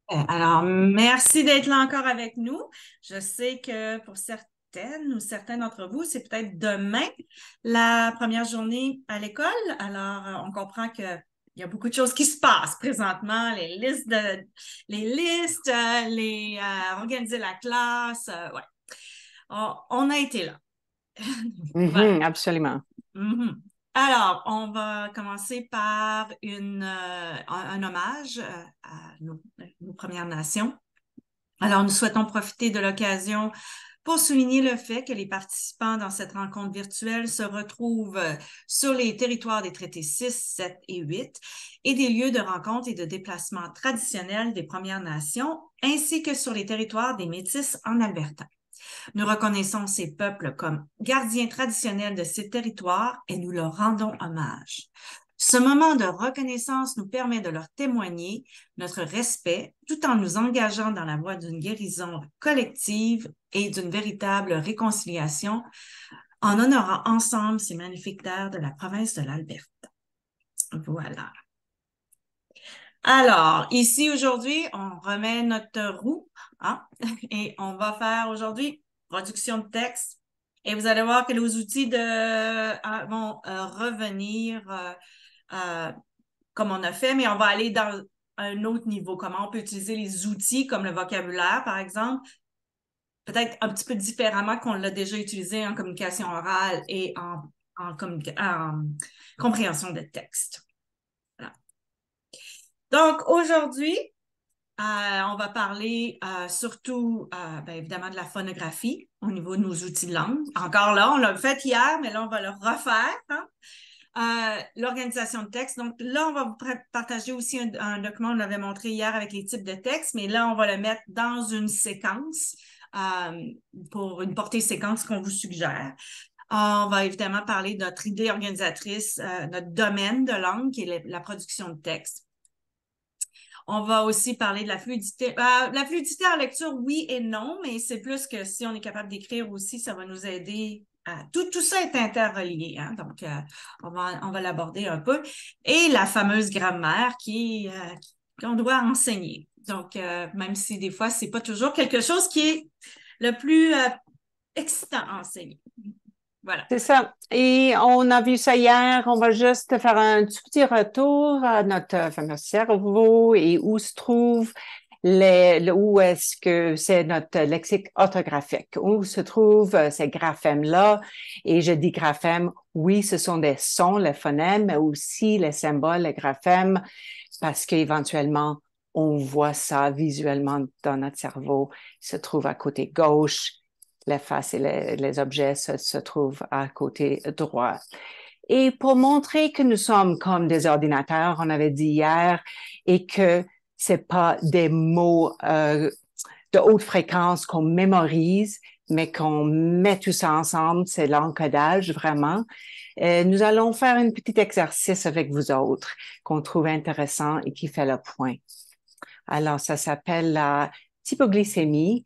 Alors, merci d'être là encore avec nous. Je sais que pour certaines ou certains d'entre vous, c'est peut-être demain la première journée à l'école. Alors, on comprend qu'il y a beaucoup de choses qui se passent présentement, organiser la classe. Ouais. On a été là. Voilà. Absolument. Mhm. Alors, on va commencer par un hommage à nos Premières Nations. Alors, nous souhaitons profiter de l'occasion pour souligner le fait que les participants dans cette rencontre virtuelle se retrouvent sur les territoires des traités 6, 7 et 8 et des lieux de rencontre et de déplacement traditionnels des Premières Nations, ainsi que sur les territoires des Métis en Alberta. Nous reconnaissons ces peuples comme gardiens traditionnels de ces territoires et nous leur rendons hommage. Ce moment de reconnaissance nous permet de leur témoigner notre respect tout en nous engageant dans la voie d'une guérison collective et d'une véritable réconciliation en honorant ensemble ces magnifiques terres de la province de l'Alberta. Voilà. Alors, ici aujourd'hui, on remet notre roue hein, et on va faire aujourd'hui production de texte. Et vous allez voir que les outils vont revenir comme on a fait, mais on va aller dans un autre niveau. Comment on peut utiliser les outils comme le vocabulaire, par exemple, peut-être un petit peu différemment qu'on l'a déjà utilisé en communication orale et en compréhension de texte. Voilà. Donc, aujourd'hui, on va parler surtout, bien évidemment, de la phonographie au niveau de nos outils de langue. Encore là, on l'a fait hier, mais là, on va le refaire. Hein? L'organisation de texte. Donc là, on va vous partager aussi un document, on l'avait montré hier avec les types de textes, mais là, on va le mettre dans une séquence pour une portée séquence qu'on vous suggère. On va évidemment parler de notre idée organisatrice, notre domaine de langue, qui est la production de texte. On va aussi parler de la fluidité. La fluidité en lecture, oui et non, mais c'est plus que si on est capable d'écrire aussi, ça va nous aider à... Tout ça est interrelié, hein? Donc, on va l'aborder un peu. Et la fameuse grammaire qu'on doit enseigner. Donc, même si des fois, c'est pas toujours quelque chose qui est le plus excitant à enseigner. Voilà. C'est ça. Et on a vu ça hier. On va juste faire un tout petit retour à notre fameux cerveau et où se trouve où est-ce que c'est notre lexique orthographique, où se trouvent ces graphèmes-là. Et je dis graphèmes, oui, ce sont des sons, les phonèmes, mais aussi les symboles, les graphèmes, parce qu'éventuellement, on voit ça visuellement dans notre cerveau. Il se trouve à côté gauche, les faces et les objets se trouvent à côté droit. Et pour montrer que nous sommes comme des ordinateurs, on avait dit hier, et que c'est pas des mots de haute fréquence qu'on mémorise, mais qu'on met tout ça ensemble, c'est l'encodage vraiment. Nous allons faire un petit exercice avec vous autres qu'on trouve intéressant et qui fait le point. Alors, ça s'appelle la typoglycémie.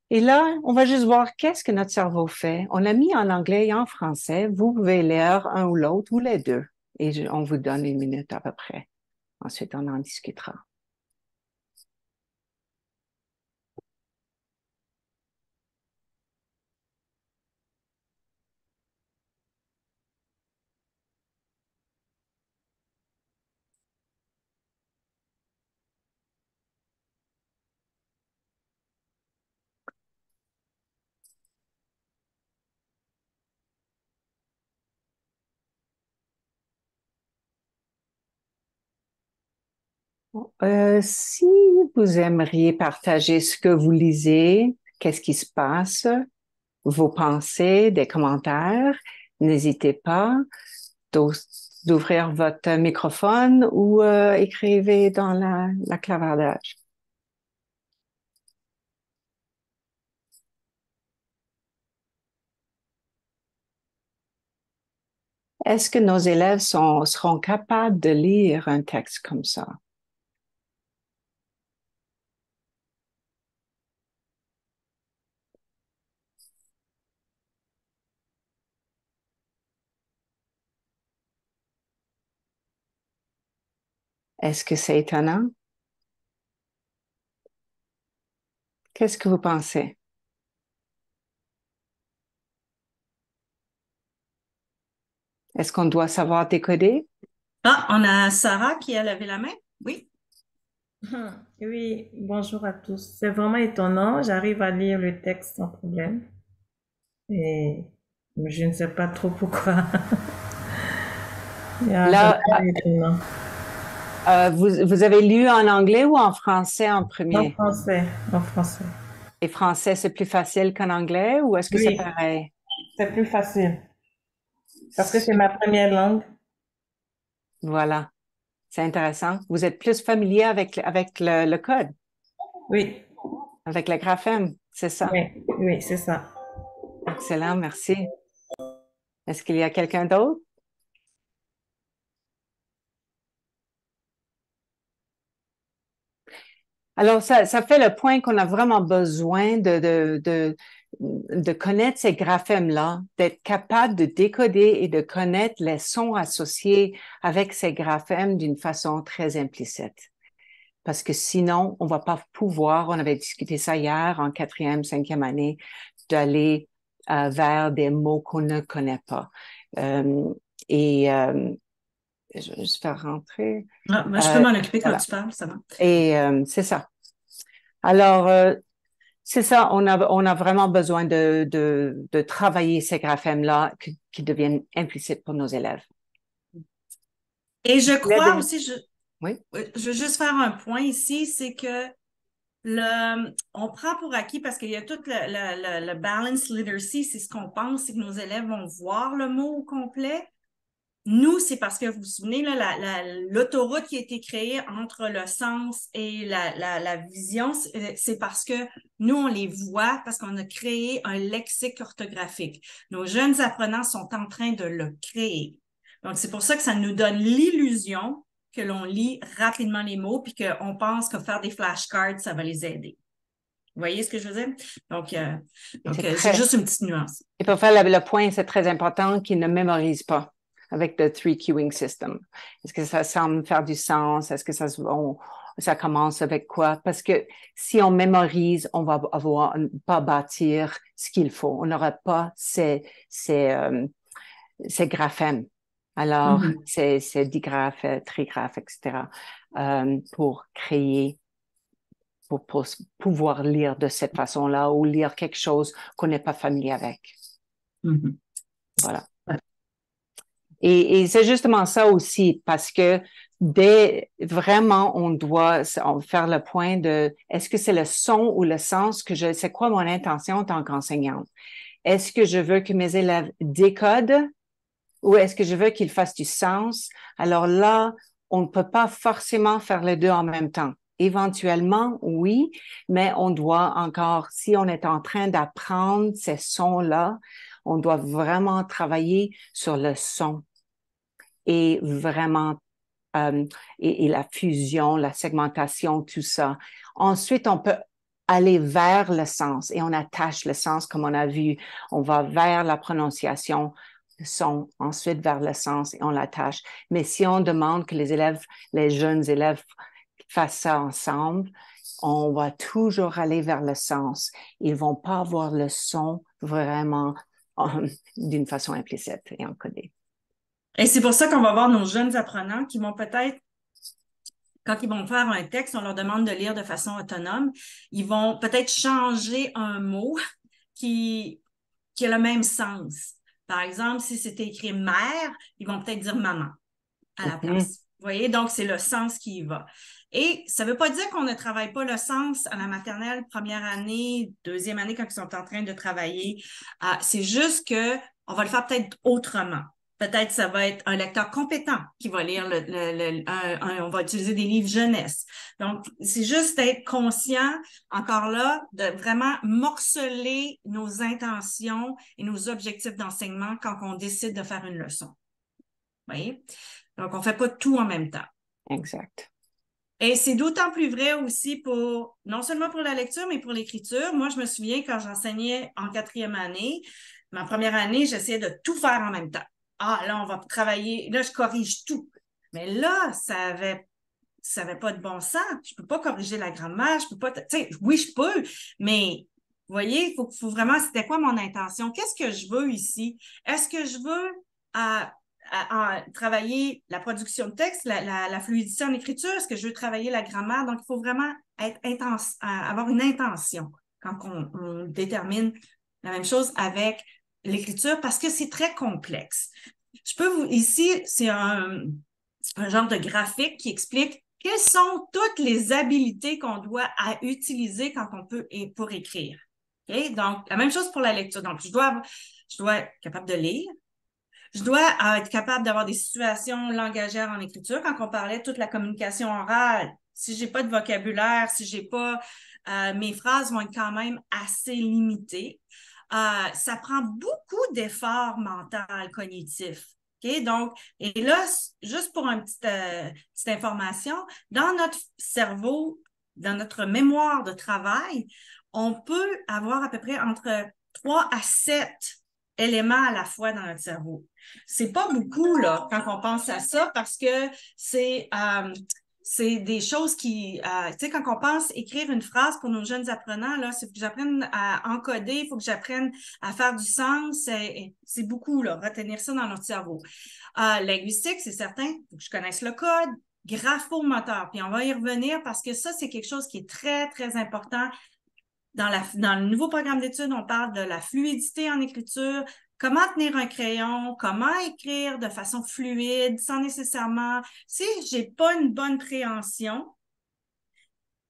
Et là, on va juste voir qu'est-ce que notre cerveau fait. On l'a mis en anglais et en français. Vous pouvez lire un ou l'autre ou les deux. Et on vous donne une minute à peu près. Ensuite, on en discutera. Si vous aimeriez partager ce que vous lisez, qu'est-ce qui se passe, vos pensées, des commentaires, n'hésitez pas d'ouvrir votre microphone ou écrivez dans la clavardage. Est-ce que nos élèves seront capables de lire un texte comme ça? Est-ce que c'est étonnant? Qu'est-ce que vous pensez? Est-ce qu'on doit savoir décoder? Ah, on a Sarah qui a levé la main. Oui. Oui, bonjour à tous. C'est vraiment étonnant. J'arrive à lire le texte sans problème. Et je ne sais pas trop pourquoi. C'est Là, vraiment étonnant. vous avez lu en anglais ou en français en En premier? français, en français. Et français, c'est plus facile qu'en anglais ou est-ce que c'est Oui, pareil? c'est plus facile parce que c'est ma première langue. Voilà, c'est intéressant. Vous êtes plus familier avec le code, Oui, avec le graphème, c'est ça. oui, oui, c'est ça. Excellent, merci. Est-ce qu'il y a quelqu'un d'autre? Alors, ça fait le point qu'on a vraiment besoin de connaître ces graphèmes-là, d'être capable de décoder et de connaître les sons associés avec ces graphèmes d'une façon très implicite. Parce que sinon, on va pas pouvoir, on avait discuté ça hier en quatrième, cinquième année, d'aller vers des mots qu'on ne connaît pas. Euh, et je vais juste faire rentrer. Ah, ben, je peux Euh, m'en occuper quand voilà. tu parles, ça va. Et c'est ça. Alors, c'est ça, on a vraiment besoin de travailler ces graphèmes-là qui deviennent implicites pour nos élèves. Et je Il y a crois aussi, Oui, je veux juste faire un point ici, c'est que on prend pour acquis parce qu'il y a tout le balance literacy, c'est ce qu'on pense, c'est que nos élèves vont voir le mot au complet. Nous, c'est parce que vous vous souvenez, là, l'autoroute qui a été créée entre le sens et la vision, c'est parce que nous, on les voit parce qu'on a créé un lexique orthographique. Nos jeunes apprenants sont en train de le créer. Donc, c'est pour ça que ça nous donne l'illusion que l'on lit rapidement les mots puis qu'on pense que faire des flashcards, ça va les aider. Vous voyez ce que je veux dire? Donc, c'est juste une petite nuance. Et pour faire le point, c'est très important qu'ils ne mémorisent pas avec le three queuing system. Est-ce que ça semble faire du sens? Est-ce que ça commence avec quoi? Parce que si on mémorise, on va pas bâtir ce qu'il faut. On n'aura pas ces graphèmes. Alors, Mm-hmm. ces digraphes, trigraphes, etc., pour créer, pour pouvoir lire de cette façon-là ou lire quelque chose qu'on n'est pas familier avec. Mm-hmm. Voilà. Et c'est justement ça aussi, parce que vraiment, on doit faire le point de est-ce que c'est le son ou le sens c'est quoi mon intention en tant qu'enseignante? Est-ce que je veux que mes élèves décodent ou est-ce que je veux qu'ils fassent du sens? Alors là, on ne peut pas forcément faire les deux en même temps. Éventuellement, oui, mais on doit encore, si on est en train d'apprendre ces sons-là, on doit vraiment travailler sur le son et vraiment et la fusion, la segmentation, tout ça. Ensuite, on peut aller vers le sens et on attache le sens comme on a vu. On va vers la prononciation, le son, ensuite vers le sens et on l'attache. Mais si on demande que les élèves, les jeunes élèves fassent ça ensemble, on va toujours aller vers le sens. Ils vont pas avoir le son vraiment d'une façon implicite et encodée. Et c'est pour ça qu'on va voir nos jeunes apprenants qui vont peut-être, quand ils vont faire un texte, on leur demande de lire de façon autonome, ils vont peut-être changer un mot qui a le même sens. Par exemple, si c'était écrit mère, ils vont peut-être dire maman à la Mhm. place. Vous voyez, donc c'est le sens qui y va. Et ça ne veut pas dire qu'on ne travaille pas le sens à la maternelle, première année, deuxième année, quand ils sont en train de travailler. C'est juste que on va le faire peut-être autrement. Peut-être ça va être un lecteur compétent qui va lire on va utiliser des livres jeunesse. Donc, c'est juste d'être conscient, encore là, de vraiment morceler nos intentions et nos objectifs d'enseignement quand on décide de faire une leçon. Vous voyez? Donc, on ne fait pas tout en même temps. Exact. Et c'est d'autant plus vrai aussi pour, non seulement pour la lecture, mais pour l'écriture. Moi, je me souviens quand j'enseignais en quatrième année, ma première année, j'essayais de tout faire en même temps. Ah, là, on va travailler, là, je corrige tout. Mais là, ça avait ça n'avait pas de bon sens. Je peux pas corriger la grammaire, je peux pas, tu sais, oui, je peux, mais vous voyez, faut vraiment, c'était quoi mon intention? Qu'est-ce que je veux ici? Est-ce que je veux travailler la production de texte, la fluidité en écriture? Est-ce que je veux travailler la grammaire? Donc, il faut vraiment être avoir une intention quand on détermine la même chose avec l'écriture parce que c'est très complexe. Je peux vous, ici, c'est un genre de graphique qui explique quelles sont toutes les habiletés qu'on doit utiliser quand on peut et pour écrire. Okay? Donc, la même chose pour la lecture. Donc, je dois être capable de lire. Je dois être capable d'avoir des situations langagières en écriture. Quand on parlait de toute la communication orale, si j'ai pas de vocabulaire, si j'ai pas, mes phrases vont être quand même assez limitées. Ça prend beaucoup d'efforts mental, cognitifs. OK? Donc, et là, juste pour une petite information, dans notre cerveau, dans notre mémoire de travail, on peut avoir à peu près entre 3 à 7 éléments à la fois dans notre cerveau. C'est pas beaucoup, là, quand on pense à ça, parce que c'est des choses qui, tu sais, quand on pense écrire une phrase pour nos jeunes apprenants, là, il faut que j'apprenne à encoder, il faut que j'apprenne à faire du sens, c'est beaucoup, là, retenir ça dans notre cerveau. Linguistique, c'est certain, il faut que je connaisse le code, graphomoteur, puis on va y revenir parce que ça, c'est quelque chose qui est très, très important. Dans le nouveau programme d'études, on parle de la fluidité en écriture, comment tenir un crayon, comment écrire de façon fluide, sans nécessairement... Si j'ai pas une bonne préhension,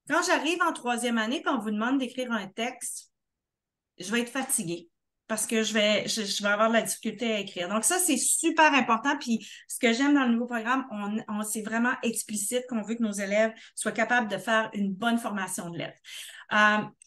quand j'arrive en 3e année et on vous demande d'écrire un texte, je vais être fatiguée parce que je vais avoir de la difficulté à écrire. Donc ça, c'est super important. Puis ce que j'aime dans le nouveau programme, c'est vraiment explicite qu'on veut que nos élèves soient capables de faire une bonne formation de lettres.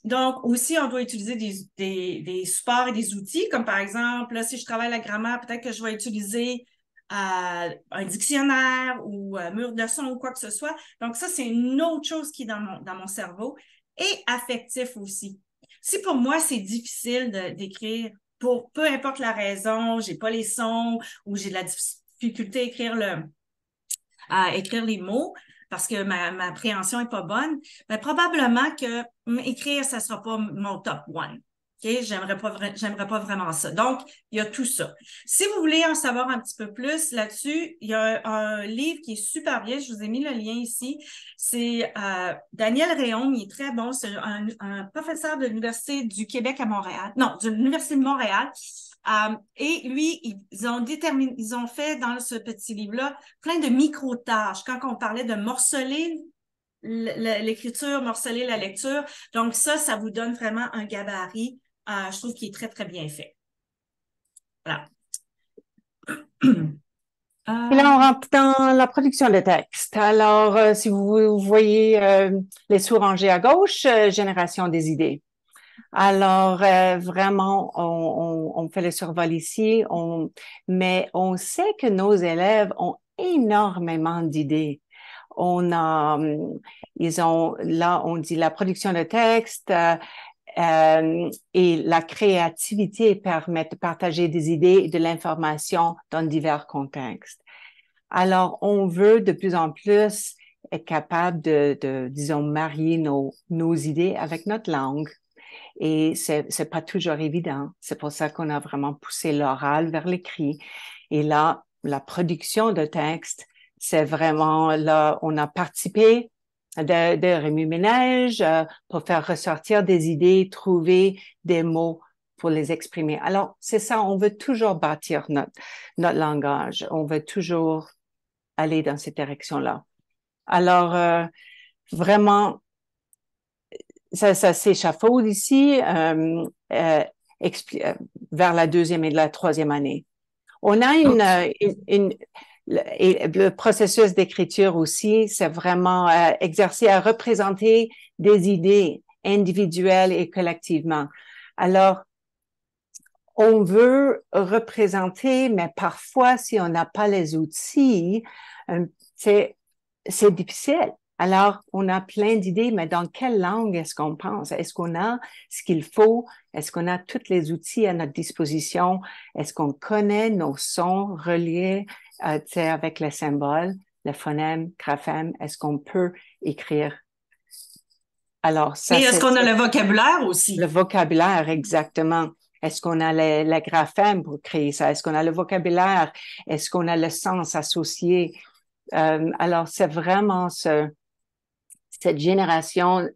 Donc, aussi, on doit utiliser des supports et des outils, comme par exemple, là, si je travaille la grammaire, peut-être que je vais utiliser un dictionnaire ou mur de son ou quoi que ce soit. Donc, ça, c'est une autre chose qui est dans mon cerveau. Et affectif aussi. Si pour moi, c'est difficile d'écrire, pour peu importe la raison, j'ai pas les sons ou j'ai de la difficulté à écrire les mots, parce que ma préhension est pas bonne, mais probablement que écrire, ça sera pas mon top one. OK? J'aimerais pas vraiment ça. Donc, il y a tout ça. Si vous voulez en savoir un petit peu plus là-dessus, il y a un livre qui est super bien. Je vous ai mis le lien ici. C'est Daniel Réaume. Il est très bon. C'est un professeur de l'Université du Québec à Montréal. Non, de l'Université de Montréal. Et lui, ils ont fait dans ce petit livre-là plein de micro-tâches. Quand on parlait de morceler l'écriture, morceler la lecture. Donc ça vous donne vraiment un gabarit, je trouve, qui est très, très bien fait. Voilà. Et là, on rentre dans la production de texte. Alors, si vous voyez les sous-rangées à gauche, génération des idées. Alors, vraiment, on fait le survol ici, mais on sait que nos élèves ont énormément d'idées. Là, on dit la production de texte et la créativité permettent de partager des idées et de l'information dans divers contextes. Alors, on veut de plus en plus être capable disons, marier nos idées avec notre langue. Et c'est pas toujours évident. C'est pour ça qu'on a vraiment poussé l'oral vers l'écrit. Et là, la production de texte, c'est vraiment là, on a participé de remue-ménage pour faire ressortir des idées, trouver des mots pour les exprimer. Alors, c'est ça, on veut toujours bâtir notre langage. On veut toujours aller dans cette direction-là. Alors, vraiment, ça s'échafaude ici vers la 2e et la 3e année. On a le processus d'écriture aussi, c'est vraiment exercer à représenter des idées individuelles et collectivement. Alors, on veut représenter, mais parfois, si on n'a pas les outils, c'est difficile. Alors, on a plein d'idées, mais dans quelle langue est-ce qu'on pense? Est-ce qu'on a ce qu'il faut? Est-ce qu'on a tous les outils à notre disposition? Est-ce qu'on connaît nos sons reliés avec les symboles? le phonème, graphème, est-ce qu'on peut écrire? Alors, ça, Et est-ce c'est qu'on a le vocabulaire aussi? le vocabulaire, exactement. Est-ce qu'on a le graphème pour créer ça? Est-ce qu'on a le vocabulaire? Est-ce qu'on a le sens associé? Alors, c'est vraiment cette génération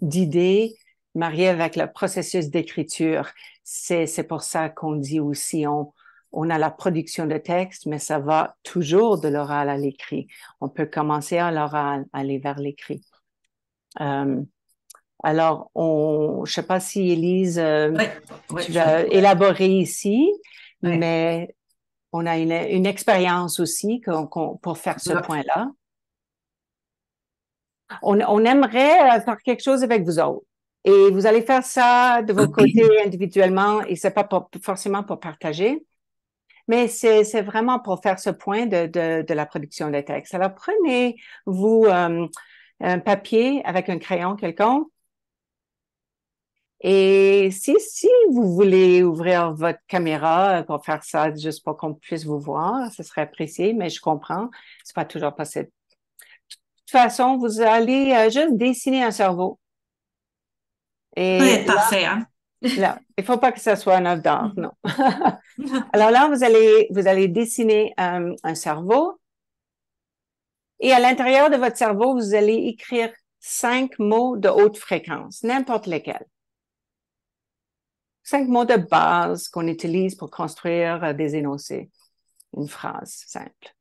d'idées mariée avec le processus d'écriture. C'est pour ça qu'on dit aussi, on a la production de texte, mais ça va toujours de l'oral à l'écrit. On peut commencer à l'oral, aller vers l'écrit. Alors, je ne sais pas si Élise, Oui, tu vas élaborer ici, oui. mais on a une expérience aussi pour faire ce point-là. On aimerait faire quelque chose avec vous autres. Et vous allez faire ça de vos côtés individuellement, et c'est pas forcément pour partager, mais c'est vraiment pour faire ce point de la production des textes. Alors, prenez-vous un papier avec un crayon quelconque. Et si vous voulez ouvrir votre caméra pour faire ça, juste pour qu'on puisse vous voir, ce serait apprécié, mais je comprends, c'est pas toujours possible. De toute façon, vous allez juste dessiner un cerveau. Et parfait, hein? là, il faut pas que ça soit un œuvre d'art, non. Alors là, vous allez dessiner un cerveau. Et à l'intérieur de votre cerveau, vous allez écrire 5 mots de haute fréquence, n'importe lesquels. 5 mots de base qu'on utilise pour construire des énoncés, une phrase simple.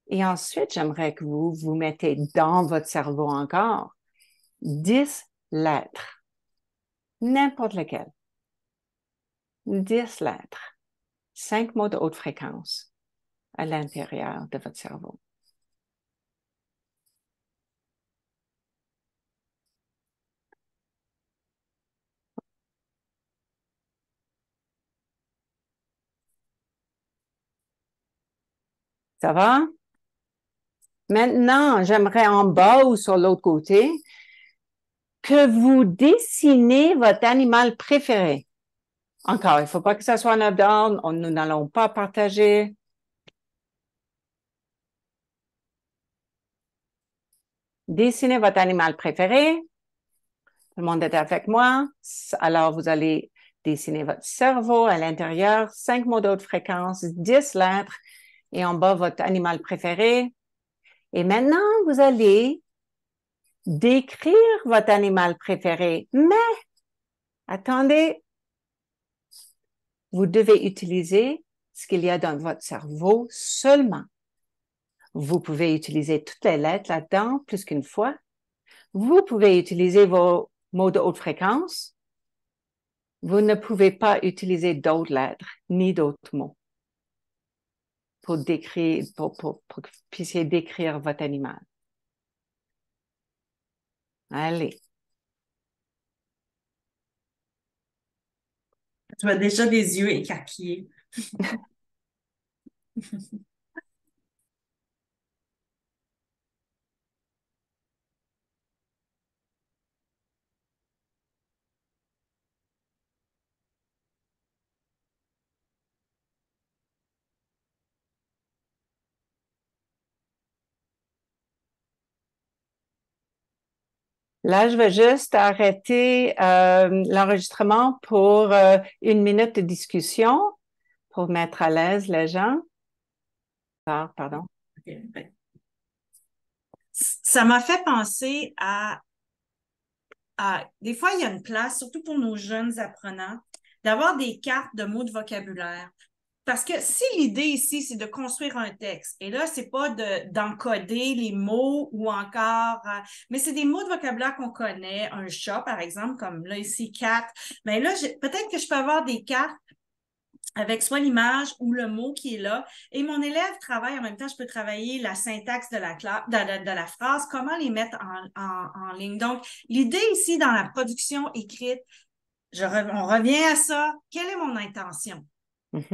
Et ensuite, j'aimerais que vous mettez dans votre cerveau encore 10 lettres, n'importe lesquelles. 10 lettres, 5 mots de haute fréquence à l'intérieur de votre cerveau. Ça va? Maintenant, j'aimerais en bas ou sur l'autre côté que vous dessinez votre animal préféré. Encore, il ne faut pas que ça soit un œuvre d'art, nous n'allons pas partager. Dessinez votre animal préféré. Tout le monde est avec moi. Alors, vous allez dessiner votre cerveau à l'intérieur, 5 mots d'haute fréquence, 10 lettres, et en bas, votre animal préféré. Et maintenant, vous allez décrire votre animal préféré. Mais, attendez, vous devez utiliser ce qu'il y a dans votre cerveau seulement. Vous pouvez utiliser toutes les lettres là-dedans plus qu'une fois. Vous pouvez utiliser vos mots de haute fréquence. Vous ne pouvez pas utiliser d'autres lettres ni d'autres mots pour décrire, pour que vous puissiez décrire votre animal. Allez. Tu as déjà des yeux écarquillés. Là, je vais juste arrêter l'enregistrement pour 1 minute de discussion pour mettre à l'aise les gens. Ah, pardon. Okay. Ça m'a fait penser des fois, il y a une place, surtout pour nos jeunes apprenants, d'avoir des cartes de mots de vocabulaire. Parce que si l'idée ici, c'est de construire un texte, et là, c'est pas d'encoder les mots ou encore, mais c'est des mots de vocabulaire qu'on connaît, un chat, par exemple, comme là, ici, cat. Mais là, peut-être que je peux avoir des cartes avec soit l'image ou le mot qui est là. Et mon élève travaille en même temps, je peux travailler la syntaxe de la phrase, comment les mettre en ligne. Donc, l'idée ici dans la production écrite, on revient à ça. Quelle est mon intention?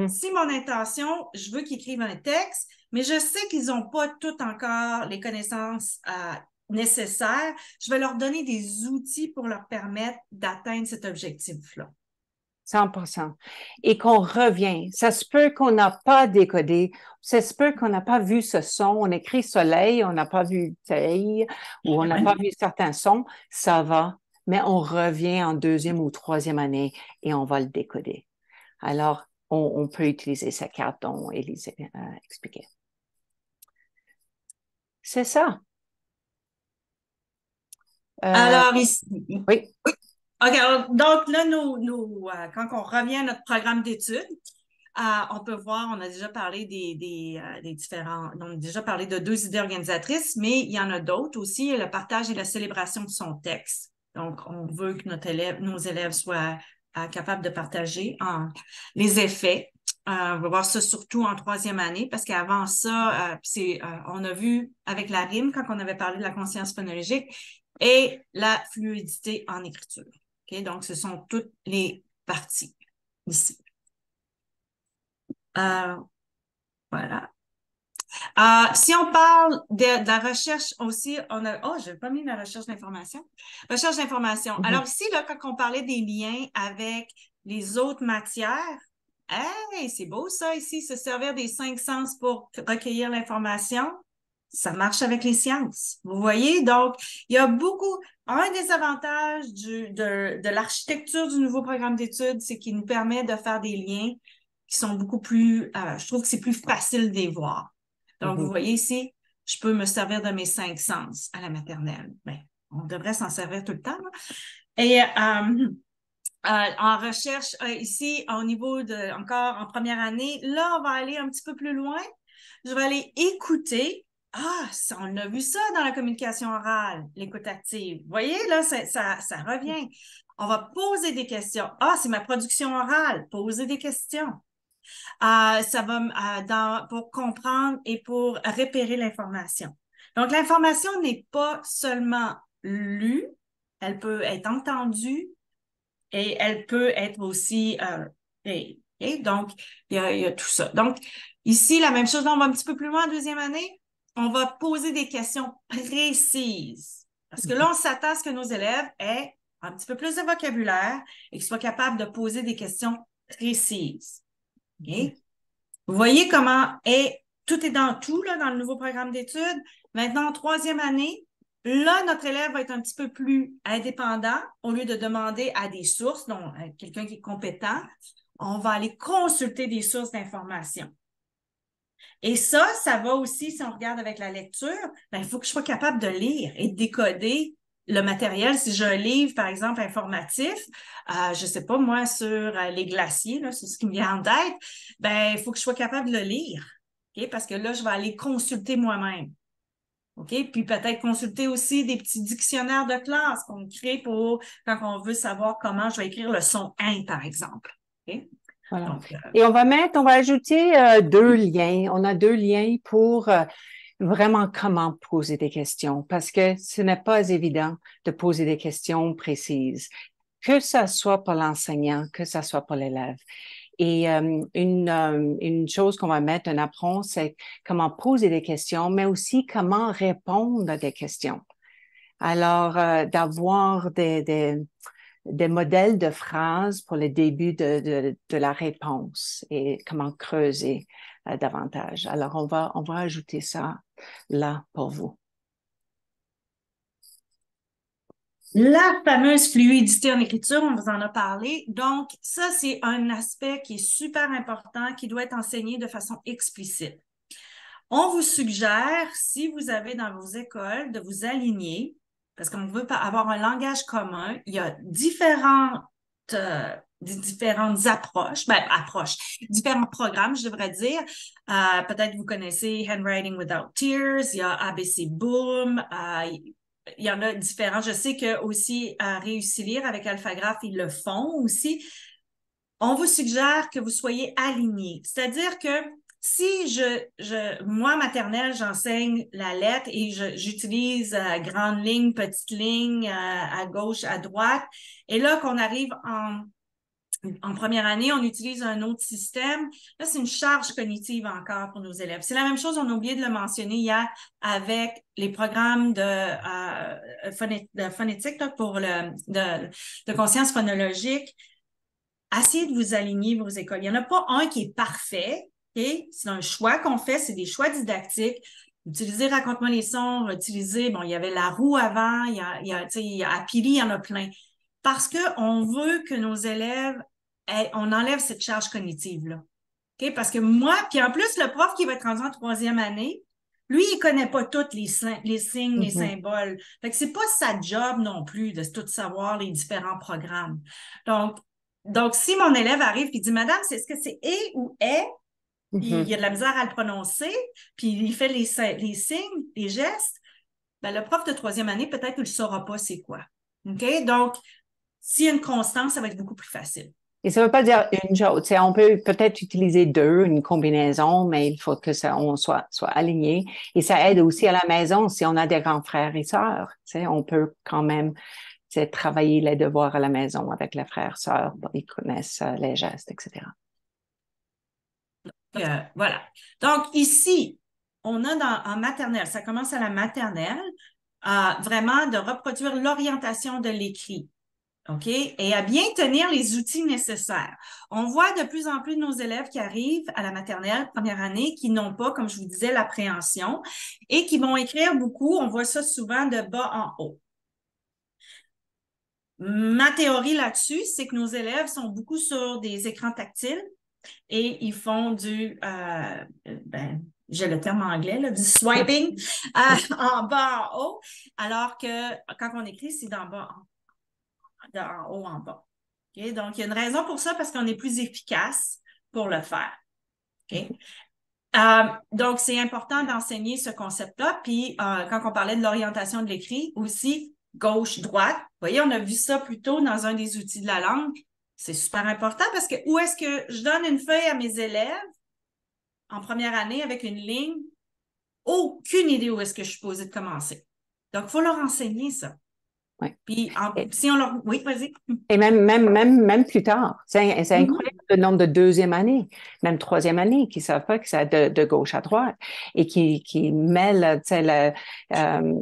Si mon intention, je veux qu'ils écrivent un texte, mais je sais qu'ils n'ont pas toutes encore les connaissances nécessaires, je vais leur donner des outils pour leur permettre d'atteindre cet objectif-là. 100%. Et qu'on revient. Ça se peut qu'on n'a pas décodé. Ça se peut qu'on n'a pas vu ce son. On écrit soleil, on n'a pas vu soleil ou on n'a pas vu certains sons. Ça va. Mais on revient en deuxième ou troisième année et on va le décoder. Alors, on peut utiliser sa carte dont Élise expliquait. C'est ça. Alors, ici. Oui. OK, alors, donc là, quand on revient à notre programme d'études, on peut voir, on a déjà parlé des différents, on a déjà parlé de 2 idées organisatrices, mais il y en a d'autres aussi, le partage et la célébration de son texte. Donc, on veut que nos élèves soient capables de partager les effets. On va voir ça surtout en troisième année, parce qu'avant ça, on a vu avec la rime, quand on avait parlé de la conscience phonologique, et la fluidité en écriture. Okay? Donc, ce sont toutes les parties ici. Voilà. Si on parle de la recherche aussi, je n'ai pas mis la recherche d'information. Recherche d'information. Alors ici, là, quand on parlait des liens avec les autres matières, hey, c'est beau ça ici, se servir des 5 sens pour recueillir l'information. Ça marche avec les sciences. Vous voyez? Donc, il y a un des avantages de l'architecture du nouveau programme d'études, c'est qu'il nous permet de faire des liens qui sont beaucoup plus, je trouve que c'est plus facile de les voir. Donc, vous voyez ici, je peux me servir de mes 5 sens à la maternelle. Bien, on devrait s'en servir tout le temps. Là. Et en recherche, ici, au niveau encore en première année, là, on va aller un petit peu plus loin. Je vais aller écouter. On a vu ça dans la communication orale, l'écoute active. Vous voyez, là, ça revient. On va poser des questions. C'est ma production orale. Poser des questions. Ça va pour comprendre et pour repérer l'information. Donc, l'information n'est pas seulement lue, elle peut être entendue et elle peut être aussi donc, il y a tout ça. Donc, ici, la même chose, là, on va un petit peu plus loin en deuxième année. On va poser des questions précises. Parce que là, on s'attend à ce que nos élèves aient un petit peu plus de vocabulaire et qu'ils soient capables de poser des questions précises. Okay? Vous voyez comment tout est dans tout là, dans le nouveau programme d'études. Maintenant, en troisième année, là, notre élève va être un petit peu plus indépendant. Au lieu de demander à des sources, donc quelqu'un qui est compétent, on va aller consulter des sources d'informations. Et ça va aussi, si on regarde avec la lecture, il faut que je sois capable de lire et de décoder le matériel. Si j'ai un livre, par exemple, informatif, je sais pas, moi, sur les glaciers, là, c'est ce qui me vient en tête, il faut que je sois capable de le lire. Okay? Parce que là, je vais aller consulter moi-même. OK? Puis peut-être consulter aussi des petits dictionnaires de classe qu'on crée pour quand on veut savoir comment je vais écrire le son « in », par exemple. Okay? Voilà. Donc, et on va ajouter 2 liens. On a 2 liens pour vraiment comment poser des questions parce que ce n'est pas évident de poser des questions précises, que ça soit pour l'enseignant, que ça soit pour l'élève. Et une chose qu'on va mettre en apprend, c'est comment poser des questions, mais aussi comment répondre à des questions. Alors, d'avoir des modèles de phrases pour le début de la réponse et comment creuser davantage. Alors, on va ajouter ça là pour vous. La fameuse fluidité en écriture, on vous en a parlé. Donc, ça, c'est un aspect qui est super important, qui doit être enseigné de façon explicite. On vous suggère, si vous avez dans vos écoles, de vous aligner, parce qu'on veut avoir un langage commun. Il y a différentes approches, différents programmes, je devrais dire. Peut-être vous connaissez Handwriting Without Tears, il y a ABC Boom, il y en a différents. Je sais que aussi Réussir avec Alphagraph, ils le font aussi. On vous suggère que vous soyez alignés. C'est-à-dire que si moi, maternelle, j'enseigne la lettre et j'utilise grande ligne, petite ligne, à gauche, à droite, et là, qu'on arrive en première année, on utilise un autre système. Là, c'est une charge cognitive encore pour nos élèves. C'est la même chose, on a oublié de le mentionner hier avec les programmes de phonétique là, pour de conscience phonologique. essayez de vous aligner vos écoles. Il n'y en a pas un qui est parfait. Okay? C'est un choix qu'on fait, c'est des choix didactiques. Utilisez Raconte-moi les sons, utilisez, bon, il y avait la roue avant, à Pili, il y en a plein. Parce qu'on veut que nos élèves, on enlève cette charge cognitive-là. Okay? Parce que moi, puis en plus, le prof qui va être rendu en troisième année, lui, il connaît pas tous les signes, les symboles. Fait que c'est pas sa job non plus de tout savoir les différents programmes. Donc si mon élève arrive et dit, Madame, est-ce que c'est et ou est? Puis il y a de la misère à le prononcer, puis il fait les signes, les gestes, ben, le prof de troisième année, peut-être qu'il ne saura pas c'est quoi. OK? Donc, s'il y a une constance, ça va être beaucoup plus facile. Et ça ne veut pas dire une chose. On peut peut-être utiliser deux, une combinaison, mais il faut que on soit aligné. Et ça aide aussi à la maison si on a des grands frères et sœurs. On peut quand même travailler les devoirs à la maison avec les frères et sœurs. Ils connaissent les gestes, etc. Voilà. Donc, ici, on a en maternelle, ça commence à la maternelle, vraiment de reproduire l'orientation de l'écrit. OK? Et à bien tenir les outils nécessaires. On voit de plus en plus de nos élèves qui arrivent à la maternelle, première année, qui n'ont pas, comme je vous disais, l'appréhension et qui vont écrire beaucoup. On voit ça souvent de bas en haut. Ma théorie là-dessus, c'est que nos élèves sont beaucoup sur des écrans tactiles et ils font j'ai le terme anglais, là, du swiping en bas en haut, alors que quand on écrit, c'est d'en bas en haut en bas. Okay? Donc, il y a une raison pour ça, parce qu'on est plus efficace pour le faire. Okay? Donc, c'est important d'enseigner ce concept-là. Puis, quand on parlait de l'orientation de l'écrit, aussi, gauche-droite. Vous voyez, on a vu ça plus tôt dans un des outils de la langue. C'est super important parce que où est-ce que je donne une feuille à mes élèves en première année avec une ligne? Aucune idée où est-ce que je suis posée de commencer. Donc, il faut leur enseigner ça. Ouais. Puis, si on leur... Oui, vas-y. Et même plus tard. C'est incroyable le nombre de deuxième année, même troisième année, qui ne savent pas que c'est de gauche à droite et qui mêlent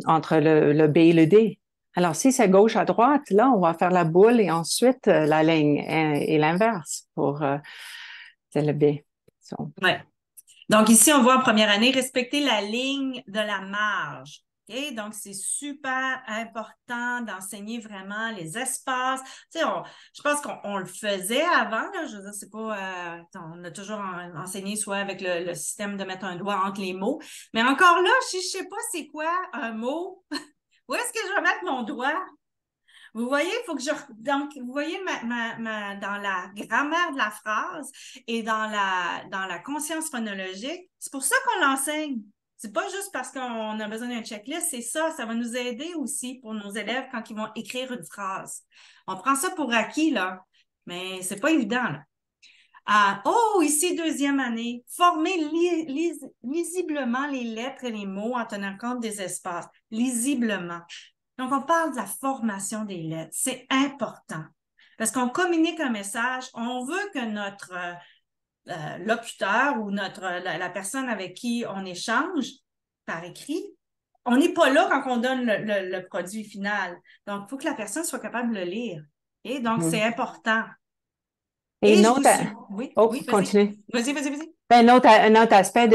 entre le B et le D. Alors, si c'est gauche à droite, là, on va faire la boule et ensuite la ligne et l'inverse pour le B. Ouais. Donc, ici, on voit en première année, respecter la ligne de la marge. Okay? Donc, c'est super important d'enseigner vraiment les espaces. Tu sais, je pense qu'on le faisait avant, là. Je veux dire, c'est pas... on a toujours enseigné soit avec le système de mettre un doigt entre les mots. Mais encore là, si je sais pas c'est quoi un mot, où est-ce que je vais mettre mon doigt? Vous voyez, il faut que donc, vous voyez dans la grammaire de la phrase et dans la conscience phonologique, c'est pour ça qu'on l'enseigne. C'est pas juste parce qu'on a besoin d'un checklist, c'est ça. Ça va nous aider aussi pour nos élèves quand ils vont écrire une phrase. On prend ça pour acquis, là, mais c'est pas évident, là. Ici, deuxième année, former lisiblement les lettres et les mots en tenant compte des espaces. Lisiblement. Donc, on parle de la formation des lettres. C'est important parce qu'on communique un message. On veut que notre locuteur ou la personne avec qui on échange par écrit, on n'est pas là quand on donne le produit final. Donc, il faut que la personne soit capable de le lire. Et donc, c'est important. Et Et une je autre... vous suis. Oui, vas-y. Continue. Vas-y. Ben, un autre aspect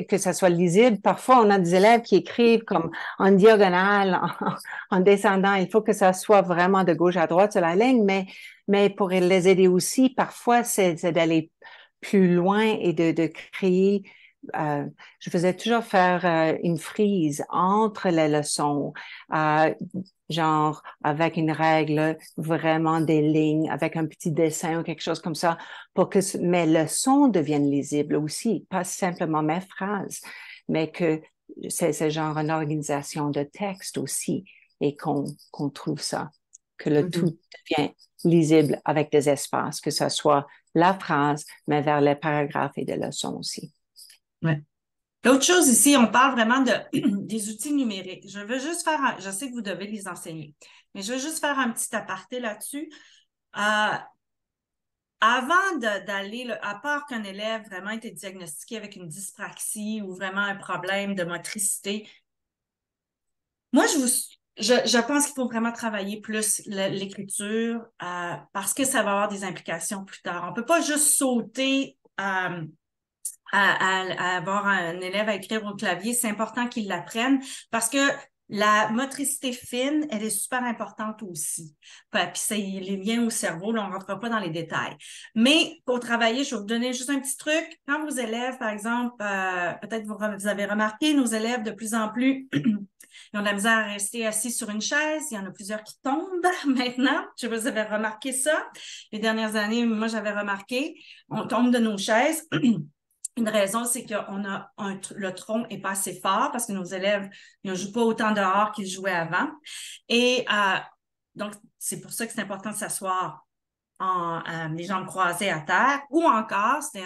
que ça soit lisible, parfois on a des élèves qui écrivent comme en diagonale, en descendant. Il faut que ça soit vraiment de gauche à droite sur la ligne, mais pour les aider aussi, parfois c'est d'aller plus loin et de créer. Je faisais toujours faire une frise entre les leçons, genre avec une règle, vraiment des lignes, avec un petit dessin ou quelque chose comme ça, pour que mes leçons deviennent lisibles aussi, pas simplement mes phrases, mais que c'est genre une organisation de texte aussi et qu'on trouve ça, que le tout devient lisible avec des espaces, que ce soit la phrase, mais vers les paragraphes et des leçons aussi. Ouais. L'autre chose ici, on parle vraiment des outils numériques. Je veux juste je sais que vous devez les enseigner, mais je veux juste faire un petit aparté là-dessus. Avant d'aller, à part qu'un élève vraiment été diagnostiqué avec une dyspraxie ou vraiment un problème de motricité, moi, je pense qu'il faut vraiment travailler plus l'écriture parce que ça va avoir des implications plus tard. On peut pas juste sauter à avoir un élève à écrire au clavier. C'est important qu'il l'apprenne parce que la motricité fine, elle est super importante aussi. Puis c'est les liens au cerveau, là, on ne rentrera pas dans les détails. Mais pour travailler, je vais vous donner juste un petit truc. Quand vos élèves, par exemple, peut-être vous avez remarqué, nos élèves de plus en plus, ils ont de la misère à rester assis sur une chaise. Il y en a plusieurs qui tombent maintenant. Je sais pas si vous avez remarqué ça. Les dernières années, moi, j'avais remarqué, on tombe de nos chaises. Une raison, c'est qu'on a le tronc est pas assez fort parce que nos élèves ne jouent pas autant dehors qu'ils jouaient avant. Et donc, c'est pour ça que c'est important de s'asseoir en les jambes croisées à terre ou encore, c'était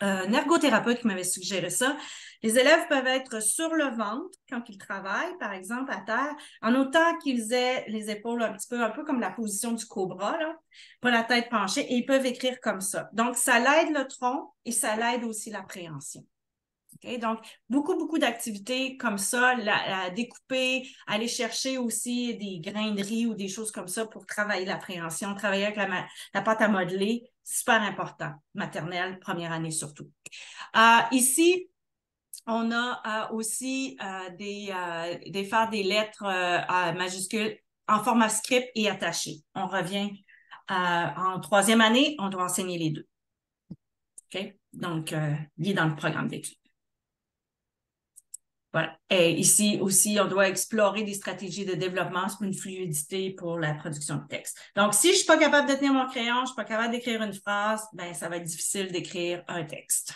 un ergothérapeute qui m'avait suggéré ça. Les élèves peuvent être sur le ventre quand ils travaillent, par exemple, à terre, en autant qu'ils aient les épaules un peu comme la position du cobra, là, pas la tête penchée, et ils peuvent écrire comme ça. Donc, ça l'aide le tronc et ça l'aide aussi l'appréhension. Okay? Donc, beaucoup d'activités comme ça, la découper, aller chercher aussi des grains de riz ou des choses comme ça pour travailler l'appréhension, travailler avec la pâte à modeler, super important, maternelle, première année surtout. Ici, on a aussi faire des lettres majuscules en format script et attaché. On revient en troisième année, on doit enseigner les deux. Okay? Donc, lié dans le programme d'études. Voilà. Et ici aussi, on doit explorer des stratégies de développement pour une fluidité pour la production de texte. Donc, si je suis pas capable de tenir mon crayon, je suis pas capable d'écrire une phrase, ben ça va être difficile d'écrire un texte.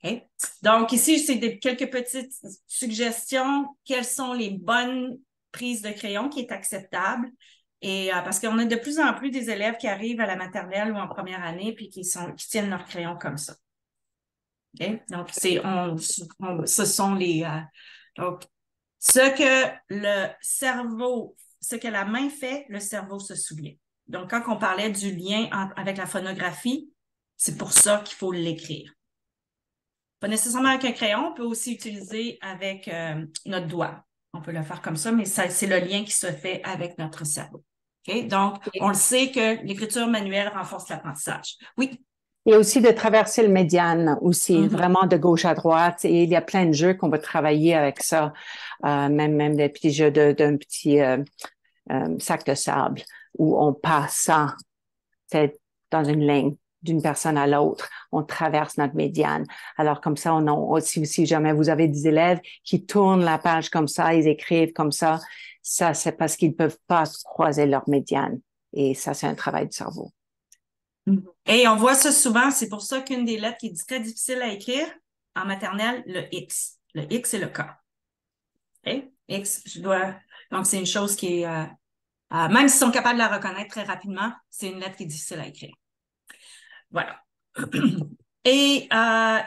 Okay? Donc, ici, c'est quelques petites suggestions. Quelles sont les bonnes prises de crayon qui est acceptable? Et parce qu'on a de plus en plus des élèves qui arrivent à la maternelle ou en première année puis qui tiennent leur crayon comme ça. Okay? Donc, ce sont les... donc, ce que le cerveau, ce que la main fait, le cerveau se souvient. Donc, quand on parlait du lien avec la phonographie, c'est pour ça qu'il faut l'écrire. Pas nécessairement avec un crayon, on peut aussi utiliser avec notre doigt. On peut le faire comme ça, mais c'est le lien qui se fait avec notre cerveau. Okay? Donc, on le sait que l'écriture manuelle renforce l'apprentissage. Oui? Et aussi de traverser le médiane aussi, vraiment de gauche à droite. Et il y a plein de jeux qu'on va travailler avec ça, même des petits jeux d'un petit sac de sable où on passe ça dans une ligne d'une personne à l'autre. On traverse notre médiane. Alors comme ça, si jamais vous avez des élèves qui tournent la page comme ça, ils écrivent comme ça c'est parce qu'ils peuvent pas croiser leur médiane. Et ça, c'est un travail du cerveau. Et on voit ça souvent, c'est pour ça qu'une des lettres qui est très difficile à écrire en maternelle, le X. Le X et le K. Okay? X, donc, c'est une chose qui est, même s'ils sont capables de la reconnaître très rapidement, c'est une lettre qui est difficile à écrire. Voilà. Et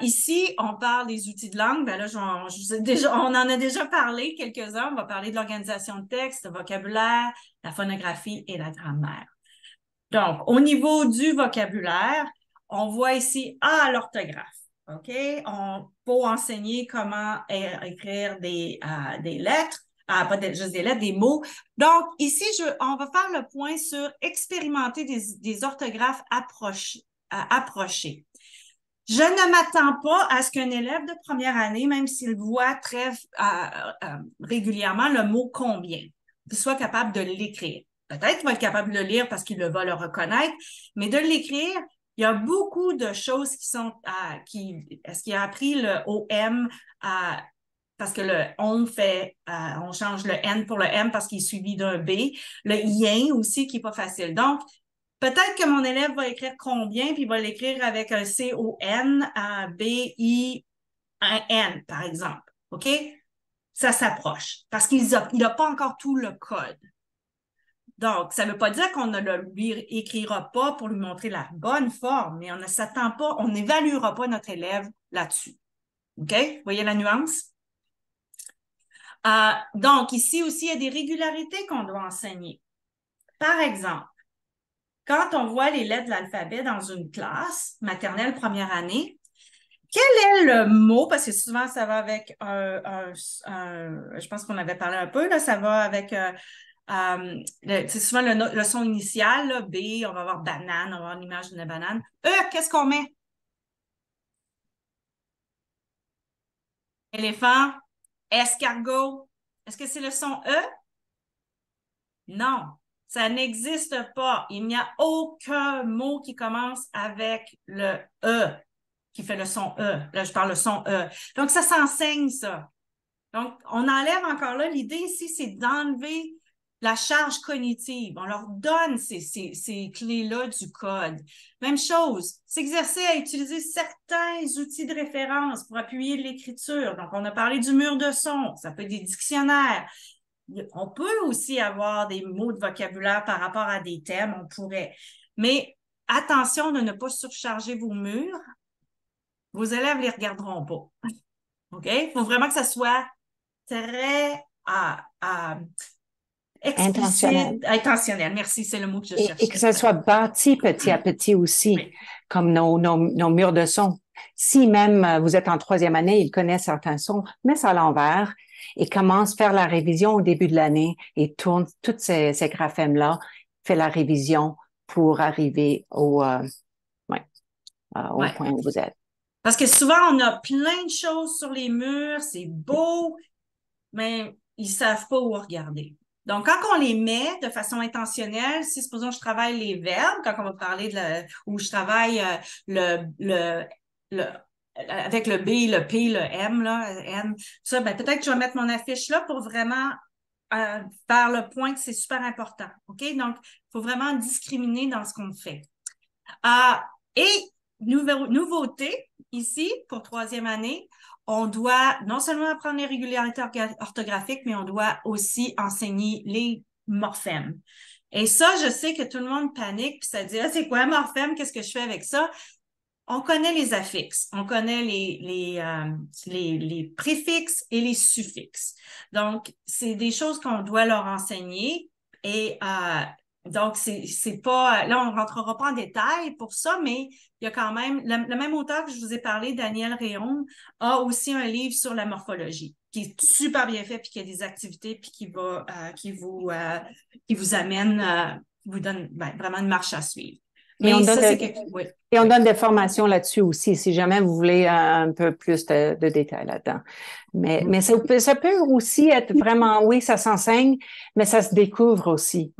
ici, on parle des outils de langue. Ben là, on en a déjà parlé quelques-uns. On va parler de l'organisation de texte, le vocabulaire, la phonographie et la grammaire. Donc, au niveau du vocabulaire, on voit ici l'orthographe. OK? Pour enseigner comment écrire des lettres, pas juste des lettres, des mots. Donc, ici, on va faire le point sur expérimenter des orthographes approchées. Je ne m'attends pas à ce qu'un élève de première année, même s'il voit très régulièrement le mot combien, soit capable de l'écrire. Peut-être qu'il va être capable de le lire parce qu'il va le reconnaître, mais de l'écrire, il y a beaucoup de choses qui sont... est-ce qu'il a appris le OM parce que on change le N pour le M parce qu'il est suivi d'un B. Le ien aussi qui n'est pas facile. Donc, peut-être que mon élève va écrire combien, puis il va l'écrire avec un C-O-N, un B-I, un N, par exemple. OK? Ça s'approche parce qu'il n'a pas encore tout le code. Donc, ça ne veut pas dire qu'on ne lui écrira pas pour lui montrer la bonne forme, mais on ne s'attend pas, on n'évaluera pas notre élève là-dessus. OK? Vous voyez la nuance? Donc, ici aussi, il y a des régularités qu'on doit enseigner. Par exemple, quand on voit les lettres de l'alphabet dans une classe maternelle première année, quel est le mot, parce que souvent ça va avec je pense qu'on avait parlé un peu, là, ça va avec c'est souvent le son initial, là, B, on va avoir banane, on va avoir l'image d'une banane. Qu'est-ce qu'on met? Éléphant, escargot. Est-ce que c'est le son E? Non, ça n'existe pas. Il n'y a aucun mot qui commence avec le E, qui fait le son E. Là, je parle le son E. Donc, ça s'enseigne, ça. Donc, on enlève encore là, l'idée ici, c'est d'enlever la charge cognitive. On leur donne ces clés-là du code. Même chose, s'exercer à utiliser certains outils de référence pour appuyer l'écriture. Donc, on a parlé du mur de son, ça peut être des dictionnaires. On peut aussi avoir des mots de vocabulaire par rapport à des thèmes, on pourrait. Mais attention de ne pas surcharger vos murs. Vos élèves ne les regarderont pas. OK? Il faut vraiment que ça soit très Intentionnel. explicite, intentionnel. Merci, c'est le mot que je Et que cherchais. ça soit bâti petit à petit aussi, Oui. comme nos murs de son. Si même vous êtes en troisième année, ils connaissent certains sons, mets ça à l'envers et commence à faire la révision au début de l'année et tourne tous ces graphèmes-là, fait la révision pour arriver au Ouais. point où vous êtes. Parce que souvent, on a plein de choses sur les murs, c'est beau, mais ils savent pas où regarder. Donc, quand on les met de façon intentionnelle, si supposons je travaille les verbes, quand on va parler où je travaille le, avec le B, le P, le M, là, N, ça, ben, peut-être que je vais mettre mon affiche là pour vraiment faire le point que c'est super important. OK? Donc, il faut vraiment discriminer dans ce qu'on fait. Et nouveauté, ici, pour troisième année, on doit non seulement apprendre les régularités orthographiques, mais on doit aussi enseigner les morphèmes. Et ça, je sais que tout le monde panique, puis ça dit, c'est quoi un morphème? Qu'est-ce que je fais avec ça? On connaît les affixes, on connaît les préfixes et les suffixes. Donc, c'est des choses qu'on doit leur enseigner et donc, c'est pas, là, on ne rentrera pas en détail pour ça, mais il y a quand même, le même auteur que je vous ai parlé, Daniel Réaume, a aussi un livre sur la morphologie qui est super bien fait puis qui a des activités puis qui vous amène, qui vous donne vraiment une marche à suivre. Mais ça, c'est quelque chose. Oui. Et on donne des formations là-dessus aussi, si jamais vous voulez un peu plus de détails là-dedans. Mais ça peut aussi être vraiment, oui, ça s'enseigne, mais ça se découvre aussi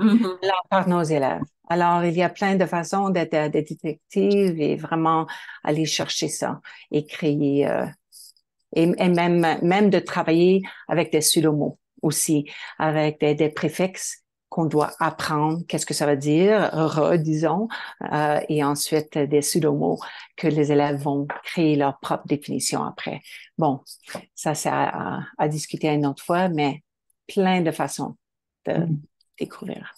par nos élèves. Alors, il y a plein de façons d'être détective et vraiment aller chercher ça et créer, et même de travailler avec des pseudomots aussi, avec des préfixes qu'on doit apprendre, qu'est-ce que ça veut dire, disons, et ensuite des pseudomots que les élèves vont créer leur propre définition après. Bon, ça c'est à discuter une autre fois, mais plein de façons de découvrir.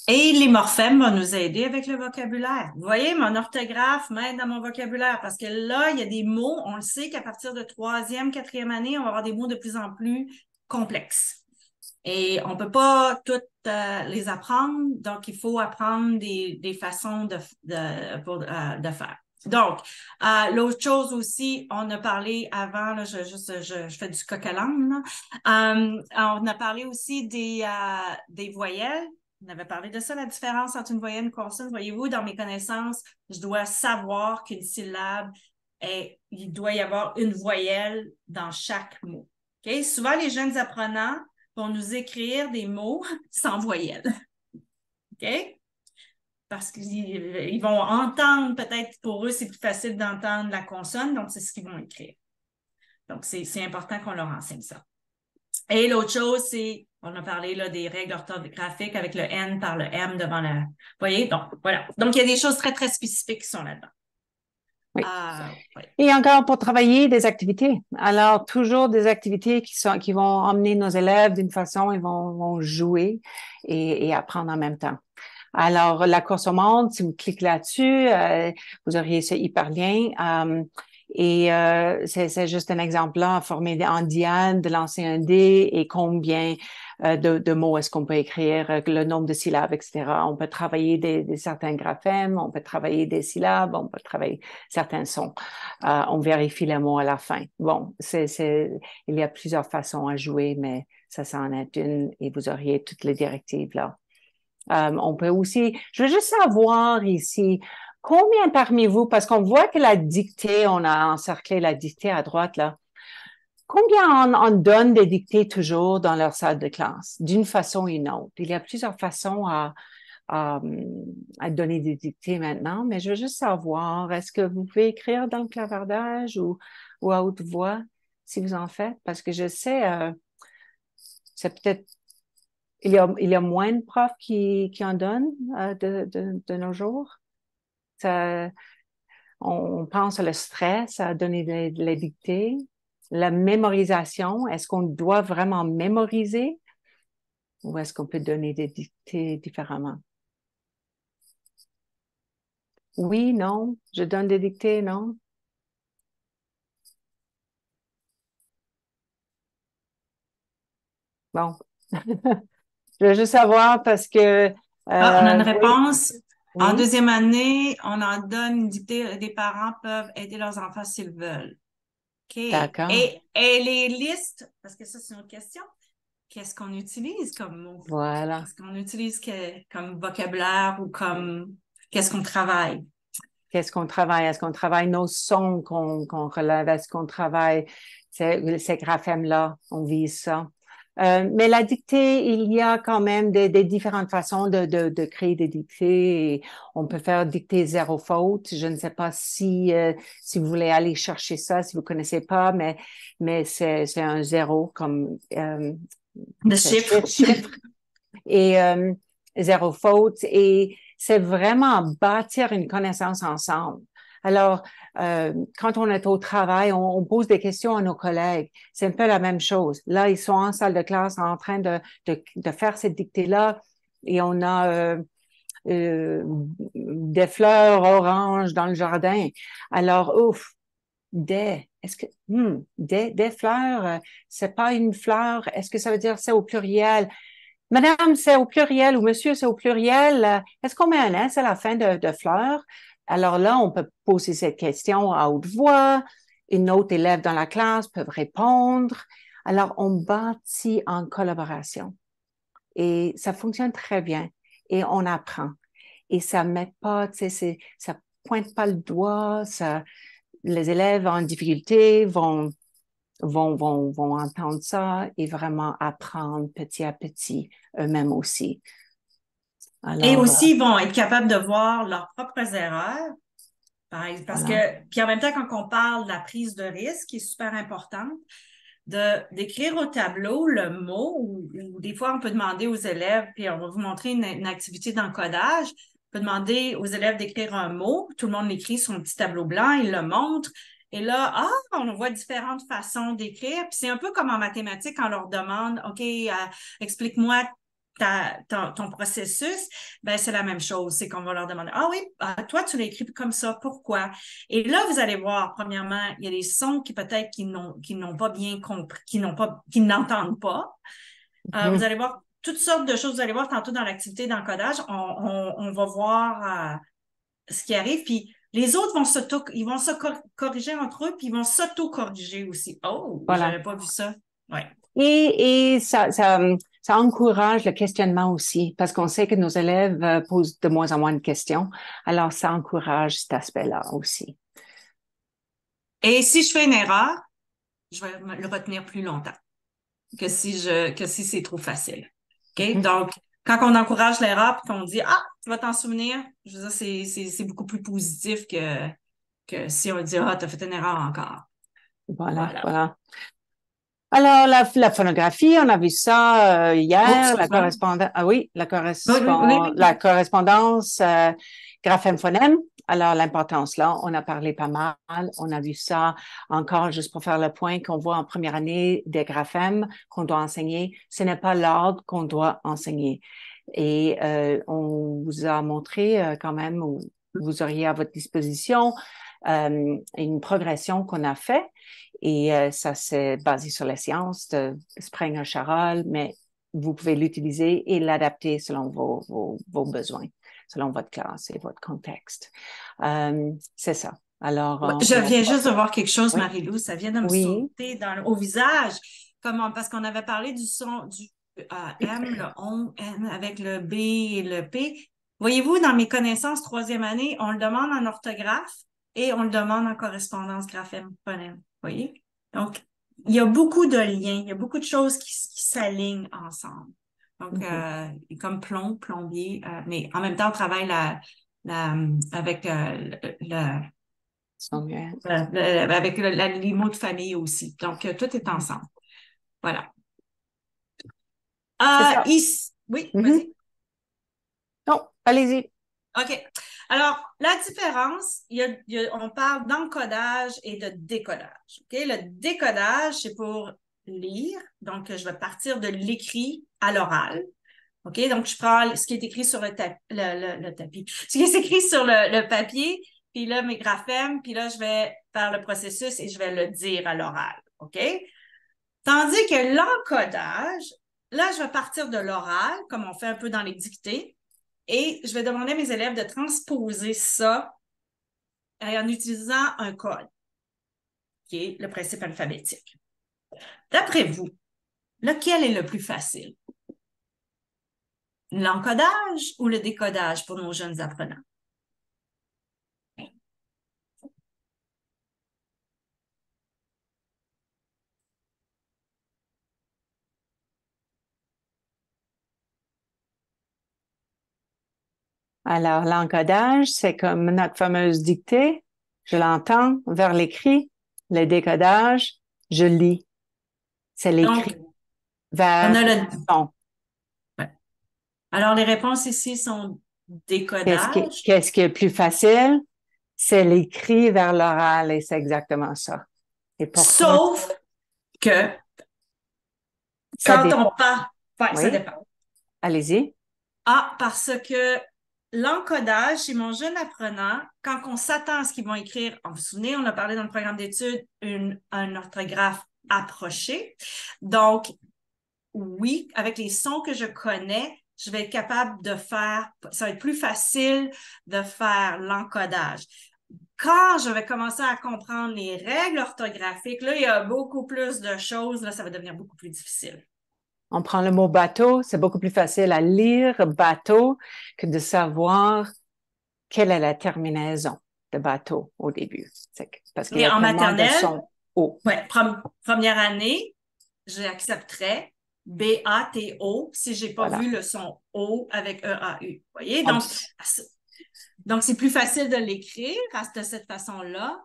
Et les morphèmes vont nous aider avec le vocabulaire. Vous voyez, mon orthographe m'aide dans mon vocabulaire parce que là, il y a des mots, on le sait qu'à partir de troisième, quatrième année, on va avoir des mots de plus en plus complexes. Et on peut pas toutes les apprendre, donc il faut apprendre des façons de faire. Donc, l'autre chose aussi, on a parlé avant, là, je fais du coq à l'âne, on a parlé aussi des voyelles. On avait parlé de ça, la différence entre une voyelle et une consonne. Voyez-vous, dans mes connaissances, je dois savoir qu'une syllabe, il doit y avoir une voyelle dans chaque mot. Okay? Souvent, les jeunes apprenants vont nous écrire des mots sans voyelle. OK? Parce qu'ils vont entendre, peut-être pour eux, c'est plus facile d'entendre la consonne, donc c'est ce qu'ils vont écrire. Donc, c'est important qu'on leur enseigne ça. Et l'autre chose, c'est, on a parlé là, des règles orthographiques avec le N par le M devant la... Vous voyez? Donc, voilà. Donc, il y a des choses très, très spécifiques qui sont là-dedans. Oui. Oui. Et encore pour travailler des activités. Alors, toujours des activités qui vont emmener nos élèves d'une façon, ils vont jouer et apprendre en même temps. Alors, la course au monde, si vous cliquez là-dessus, vous auriez ce hyperlien. C'est juste un exemple là, former en diade, de lancer un dé et combien de mots est-ce qu'on peut écrire, le nombre de syllabes, etc. On peut travailler certains graphèmes, on peut travailler des syllabes, on peut travailler certains sons. On vérifie les mots à la fin. Bon, il y a plusieurs façons à jouer, mais ça en est une et vous auriez toutes les directives là. On peut aussi, je veux juste savoir ici, combien parmi vous, parce qu'on voit que la dictée, on a encerclé la dictée à droite là, combien on donne des dictées toujours dans leur salle de classe, d'une façon ou une autre? Il y a plusieurs façons à donner des dictées maintenant, mais je veux juste savoir, est-ce que vous pouvez écrire dans le clavardage ou à haute voix si vous en faites? Parce que je sais, c'est peut-être il y a moins de profs qui en donnent de nos jours. Ça, on pense au stress, à donner les dictées. La mémorisation, est-ce qu'on doit vraiment mémoriser ou est-ce qu'on peut donner des dictées différemment? Oui, non, je donne des dictées, non? Bon, je veux juste savoir parce que Ah, on a une oui, réponse. En oui, deuxième année, on en donne une dictée. Les parents peuvent aider leurs enfants s'ils veulent. OK. d'accord, Et les listes, parce que ça, c'est une autre question. Qu'est-ce qu'on utilise comme mot? voilà. Qu'est-ce qu'on utilise comme vocabulaire ou comme qu'est-ce qu'on travaille? Qu'est-ce qu'on travaille? Est-ce qu'on travaille nos sons qu'on relève? Est-ce qu'on travaille ces graphèmes-là? On vise ça. Mais la dictée, il y a quand même des différentes façons de créer des dictées. Et on peut faire dictée zéro faute. Je ne sais pas si vous voulez aller chercher ça, si vous connaissez pas, mais c'est un zéro comme De chiffres. chiffre et zéro faute. Et c'est vraiment bâtir une connaissance ensemble. Alors, quand on est au travail, on pose des questions à nos collègues. C'est un peu la même chose. Là, ils sont en salle de classe en train de faire cette dictée-là et on a des fleurs oranges dans le jardin. Alors, ouf, des fleurs, c'est pas une fleur. Est-ce que ça veut dire c'est au pluriel? Madame, c'est au pluriel ou monsieur, c'est au pluriel. Est-ce qu'on met un S à la fin de fleurs? Alors là, on peut poser cette question à haute voix. Une autre élève dans la classe peut répondre. Alors, on bâtit en collaboration et ça fonctionne très bien et on apprend. Et ça met pas, tu sais, ça pointe pas le doigt, les élèves en difficulté vont entendre ça et vraiment apprendre petit à petit eux-mêmes aussi. Et Alors, aussi, ils vont être capables de voir leurs propres erreurs. Parce voilà. que, puis en même temps, quand on parle de la prise de risque, qui est super importante, d'écrire au tableau le mot, ou des fois, on peut demander aux élèves, puis on va vous montrer une activité d'encodage, on peut demander aux élèves d'écrire un mot, tout le monde l'écrit sur un petit tableau blanc, il le montre, et là, on voit différentes façons d'écrire, puis c'est un peu comme en mathématiques, quand on leur demande, OK, explique-moi ton processus, ben c'est la même chose, c'est qu'on va leur demander, ah oui, toi tu l'as écrit comme ça, pourquoi? Et là, vous allez voir, premièrement, il y a des sons qui peut-être qui n'ont pas bien compris, qui n'entendent pas. Vous Mhm. allez voir toutes sortes de choses. Vous allez voir tantôt dans l'activité d'encodage, on va voir ce qui arrive. Puis les autres ils vont se corriger entre eux, puis ils vont s'auto-corriger aussi. Oh, Voilà. j'avais pas vu ça. Ouais. Et ça encourage le questionnement aussi, parce qu'on sait que nos élèves posent de moins en moins de questions. Alors, ça encourage cet aspect-là aussi. Et si je fais une erreur, je vais le retenir plus longtemps que si c'est trop facile. OK? Mhm. Donc, quand on encourage l'erreur et qu'on dit ah, tu vas t'en souvenir, je veux dire, c'est beaucoup plus positif que si on dit ah, tu as fait une erreur encore. Voilà, Voilà. voilà. Alors, la phonographie, on a vu ça Oh, hier, excuse-moi. ah oui, Oui, oui, oui, oui. la correspondance graphème-phonème. Alors, l'importance là, on a parlé pas mal, on a vu ça encore juste pour faire le point qu'on voit en première année des graphèmes qu'on doit enseigner. Ce n'est pas l'ordre qu'on doit enseigner. Et on vous a montré quand même, vous auriez à votre disposition une progression qu'on a fait. Et ça, c'est basé sur la science de Springer-Charol, mais vous pouvez l'utiliser et l'adapter selon vos besoins, selon votre classe et votre contexte. C'est ça. Alors, Ouais, je viens juste de voir quelque chose, oui, Marie-Lou, ça vient de me oui, sauter au visage. Comment, parce qu'on avait parlé du son du M, le on, N avec le B et le P. Voyez-vous, dans mes connaissances troisième année, on le demande en orthographe et on le demande en correspondance graphème-phonème. Voyez? Donc, il y a beaucoup de liens, il y a beaucoup de choses qui s'alignent ensemble. Donc, comme plomb, plombier, mais en même temps, on travaille avec avec les mots de famille aussi. Donc, tout est ensemble. Voilà. c'est ça. Ici, oui, Mhm. vas-y. Non, allez-y. OK. Alors, la différence, on parle d'encodage et de décodage. OK? Le décodage, c'est pour lire. Donc, je vais partir de l'écrit à l'oral. OK? Donc, je prends ce qui est écrit sur le tapis. Ce qui est écrit sur le papier, puis là, mes graphèmes, puis là, je vais faire le processus et je vais le dire à l'oral. OK? Tandis que l'encodage, là, je vais partir de l'oral, comme on fait un peu dans les dictées, et je vais demander à mes élèves de transposer ça en utilisant un code, qui est le principe alphabétique. D'après vous, lequel est le plus facile? L'encodage ou le décodage pour nos jeunes apprenants? Alors, l'encodage, c'est comme notre fameuse dictée. Je l'entends vers l'écrit. Le décodage, je lis. C'est Donc, l'écrit on vers a le son. ouais. Alors, les réponses ici sont décodage, Qu'est-ce qui est plus facile? C'est l'écrit vers l'oral et c'est exactement ça. Et pourquoi? sauf que Ça quand on dépend. parle, ouais, ça Oui, dépend. allez-y. Ah, parce que l'encodage, chez mon jeune apprenant, quand on s'attend à ce qu'ils vont écrire, vous vous souvenez, on a parlé dans le programme d'études, un orthographe approché. Donc, oui, avec les sons que je connais, je vais être capable de faire, ça va être plus facile de faire l'encodage. Quand je vais commencer à comprendre les règles orthographiques, là, il y a beaucoup plus de choses, là, ça va devenir beaucoup plus difficile. On prend le mot bateau, c'est beaucoup plus facile à lire bateau que de savoir quelle est la terminaison de bateau au début. Parce qu'il y Et a en tellement de maternelle, sons O. ouais, première année, j'accepterais B-A-T-O si j'ai pas Voilà. vu le son O avec E-A-U. Vous voyez? Abs- Donc c'est plus facile de l'écrire de cette façon-là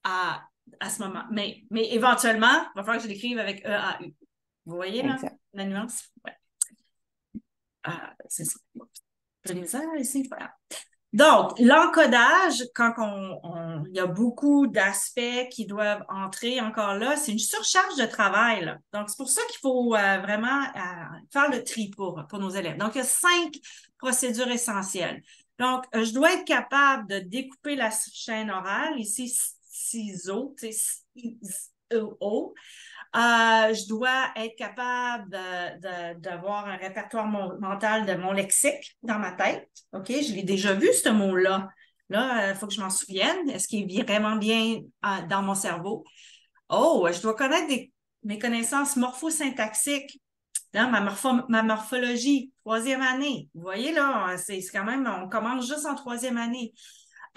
à ce moment. Mais éventuellement, il va falloir que je l'écrive avec E-A-U. Vous voyez là, Exact. la nuance? Ouais. C'est ça. J'ai les misère ici, voilà. Donc, l'encodage, quand il y a beaucoup d'aspects qui doivent entrer encore là, c'est une surcharge de travail, là. Donc, c'est pour ça qu'il faut vraiment faire le tri pour nos élèves. Donc, il y a 5 procédures essentielles. Donc, je dois être capable de découper la chaîne orale, ici, ciseaux, tu sais, O. Je dois être capable d'avoir un répertoire mental de mon lexique dans ma tête. OK, je l'ai déjà vu, ce mot-là. Là, il faut que je m'en souvienne. Est-ce qu'il est vraiment bien dans mon cerveau? Oh, je dois connaître mes connaissances morphosyntaxiques. Là, ma morphologie, troisième année. Vous voyez, là, c'est quand même, on commence juste en troisième année.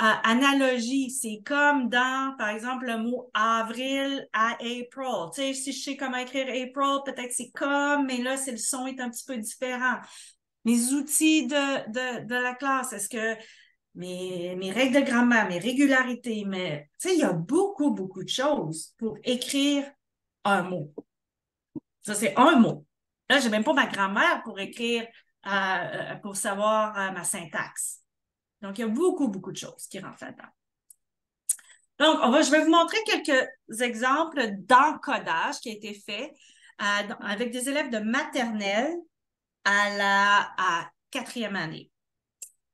Analogie, c'est comme dans, par exemple, le mot avril à April. Tu sais, si je sais comment écrire April, peut-être c'est comme, mais là, le son est un petit peu différent. Mes outils de la classe, est-ce que mes règles de grammaire, mes régularités, mais tu sais, il y a beaucoup, beaucoup de choses pour écrire un mot. Ça, c'est un mot. Là, j'ai même pas ma grammaire pour écrire, pour savoir ma syntaxe. Donc, il y a beaucoup, beaucoup de choses qui rentrent là-dedans. Donc, je vais vous montrer quelques exemples d'encodage qui a été fait avec des élèves de maternelle à quatrième année.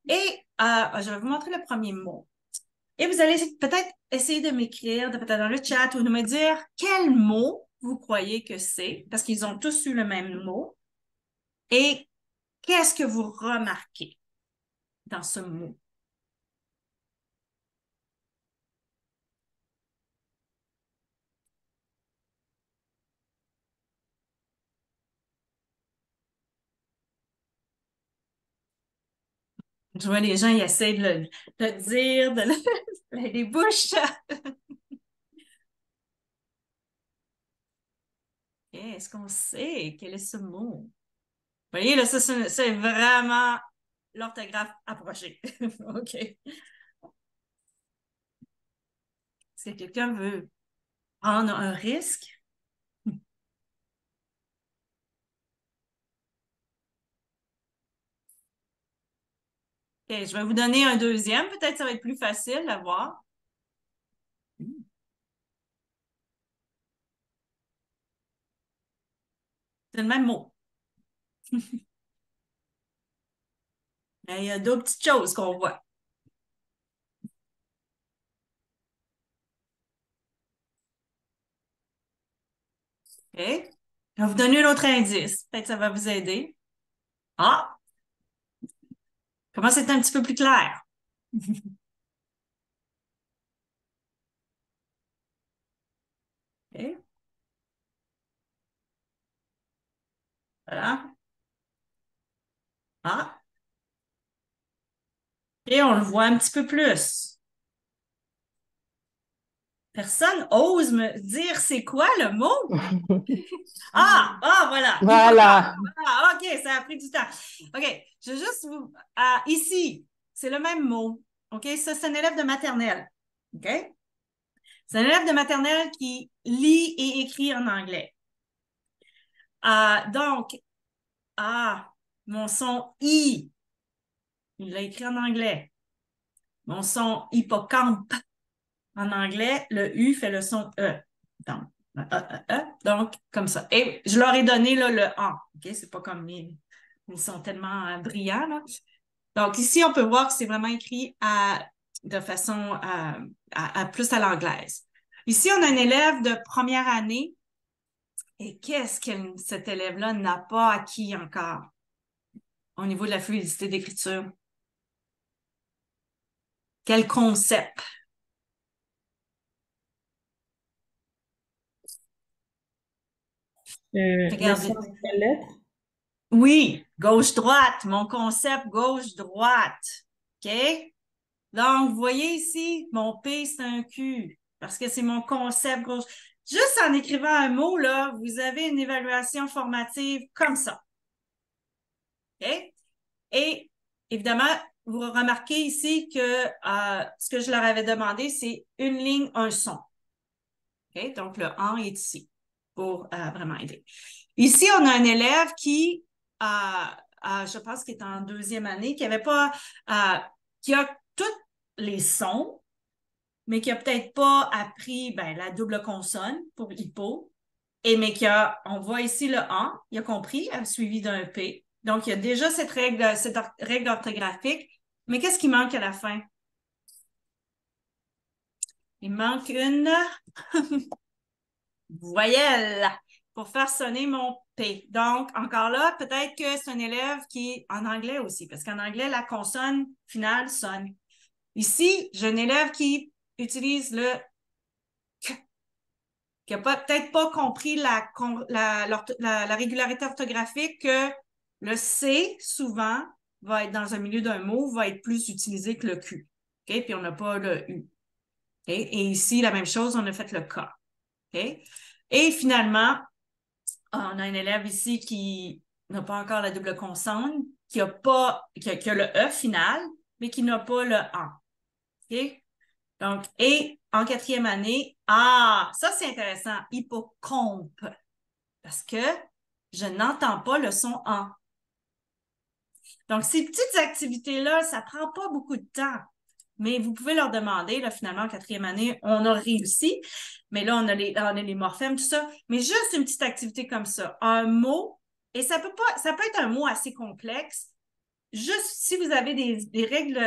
Et je vais vous montrer le premier mot. Et vous allez peut-être essayer de m'écrire, peut-être dans le chat ou de me dire quel mot vous croyez que c'est, parce qu'ils ont tous eu le même mot. Et qu'est-ce que vous remarquez dans ce mot? Je vois les gens, ils essaient de le dire, les bouches. Est-ce qu'on sait quel est ce mot? Vous voyez, là, ça, c'est vraiment l'orthographe approchée. OK. Si quelqu'un veut prendre un risque, OK, je vais vous donner un deuxième. Peut-être que ça va être plus facile à voir. C'est le même mot. Mais il y a d'autres petites choses qu'on voit. OK? Je vais vous donner un autre indice. Peut-être que ça va vous aider. Ah! Comment c'est un petit peu plus clair? OK? Voilà. Ah! Et on le voit un petit peu plus. Personne ose me dire c'est quoi le mot? Voilà. Hippocampe. Voilà. Ah, OK, ça a pris du temps. OK, je vais juste vous. Ici, c'est le même mot. OK, ça, c'est un élève de maternelle. OK? C'est un élève de maternelle qui lit et écrit en anglais. Donc, mon son I, il l'a écrit en anglais. Mon son hippocampe en anglais, le U fait le son E. Donc, donc comme ça. Et je leur ai donné là, le A. OK? C'est pas comme ils sont tellement brillants. Là. Donc, ici, on peut voir que c'est vraiment écrit de façon plus à l'anglaise. Ici, on a un élève de première année. Et qu'est-ce que cet élève-là n'a pas acquis encore au niveau de la fluidité d'écriture? Quel concept? Le Regardez. sens des lettres. Oui, gauche-droite, mon concept gauche-droite. OK? Donc, vous voyez ici, mon P, c'est un Q, parce que c'est mon concept gauche. Juste en écrivant un mot, là, vous avez une évaluation formative comme ça. OK? Et évidemment, vous remarquez ici que ce que je leur avais demandé, c'est une ligne, un son. OK? Donc, le en est ici pour vraiment aider. Ici, on a un élève qui, je pense qu'il est en deuxième année, qui avait pas, qui a tous les sons, mais qui a peut-être pas appris la double consonne pour hippo, mais on voit ici le en, il a compris, suivi d'un P. Donc, il y a déjà cette règle orthographique, mais qu'est-ce qui manque à la fin? Il manque une voyelle pour faire sonner mon P. Donc, encore là, peut-être que c'est un élève qui est en anglais aussi, parce qu'en anglais, la consonne finale sonne. Ici, j'ai un élève qui utilise le K, qui n'a peut-être pas compris la régularité orthographique que le C, souvent, va être dans un milieu d'un mot, va être plus utilisé que le Q. Okay? Puis on n'a pas le U. Okay? Et ici, la même chose, on a fait le K. Okay? Et finalement, on a un élève ici qui n'a pas encore la double consonne, qui a le E final, mais qui n'a pas le A. OK? Donc, et en quatrième année, ça c'est intéressant, hippocampe, parce que je n'entends pas le son en. Donc, ces petites activités-là, ça prend pas beaucoup de temps. Mais vous pouvez leur demander, là, finalement, en quatrième année, on a réussi. Mais là, on a les morphèmes, tout ça. Mais juste une petite activité comme ça. Un mot, et ça peut être un mot assez complexe. Juste si vous avez des règles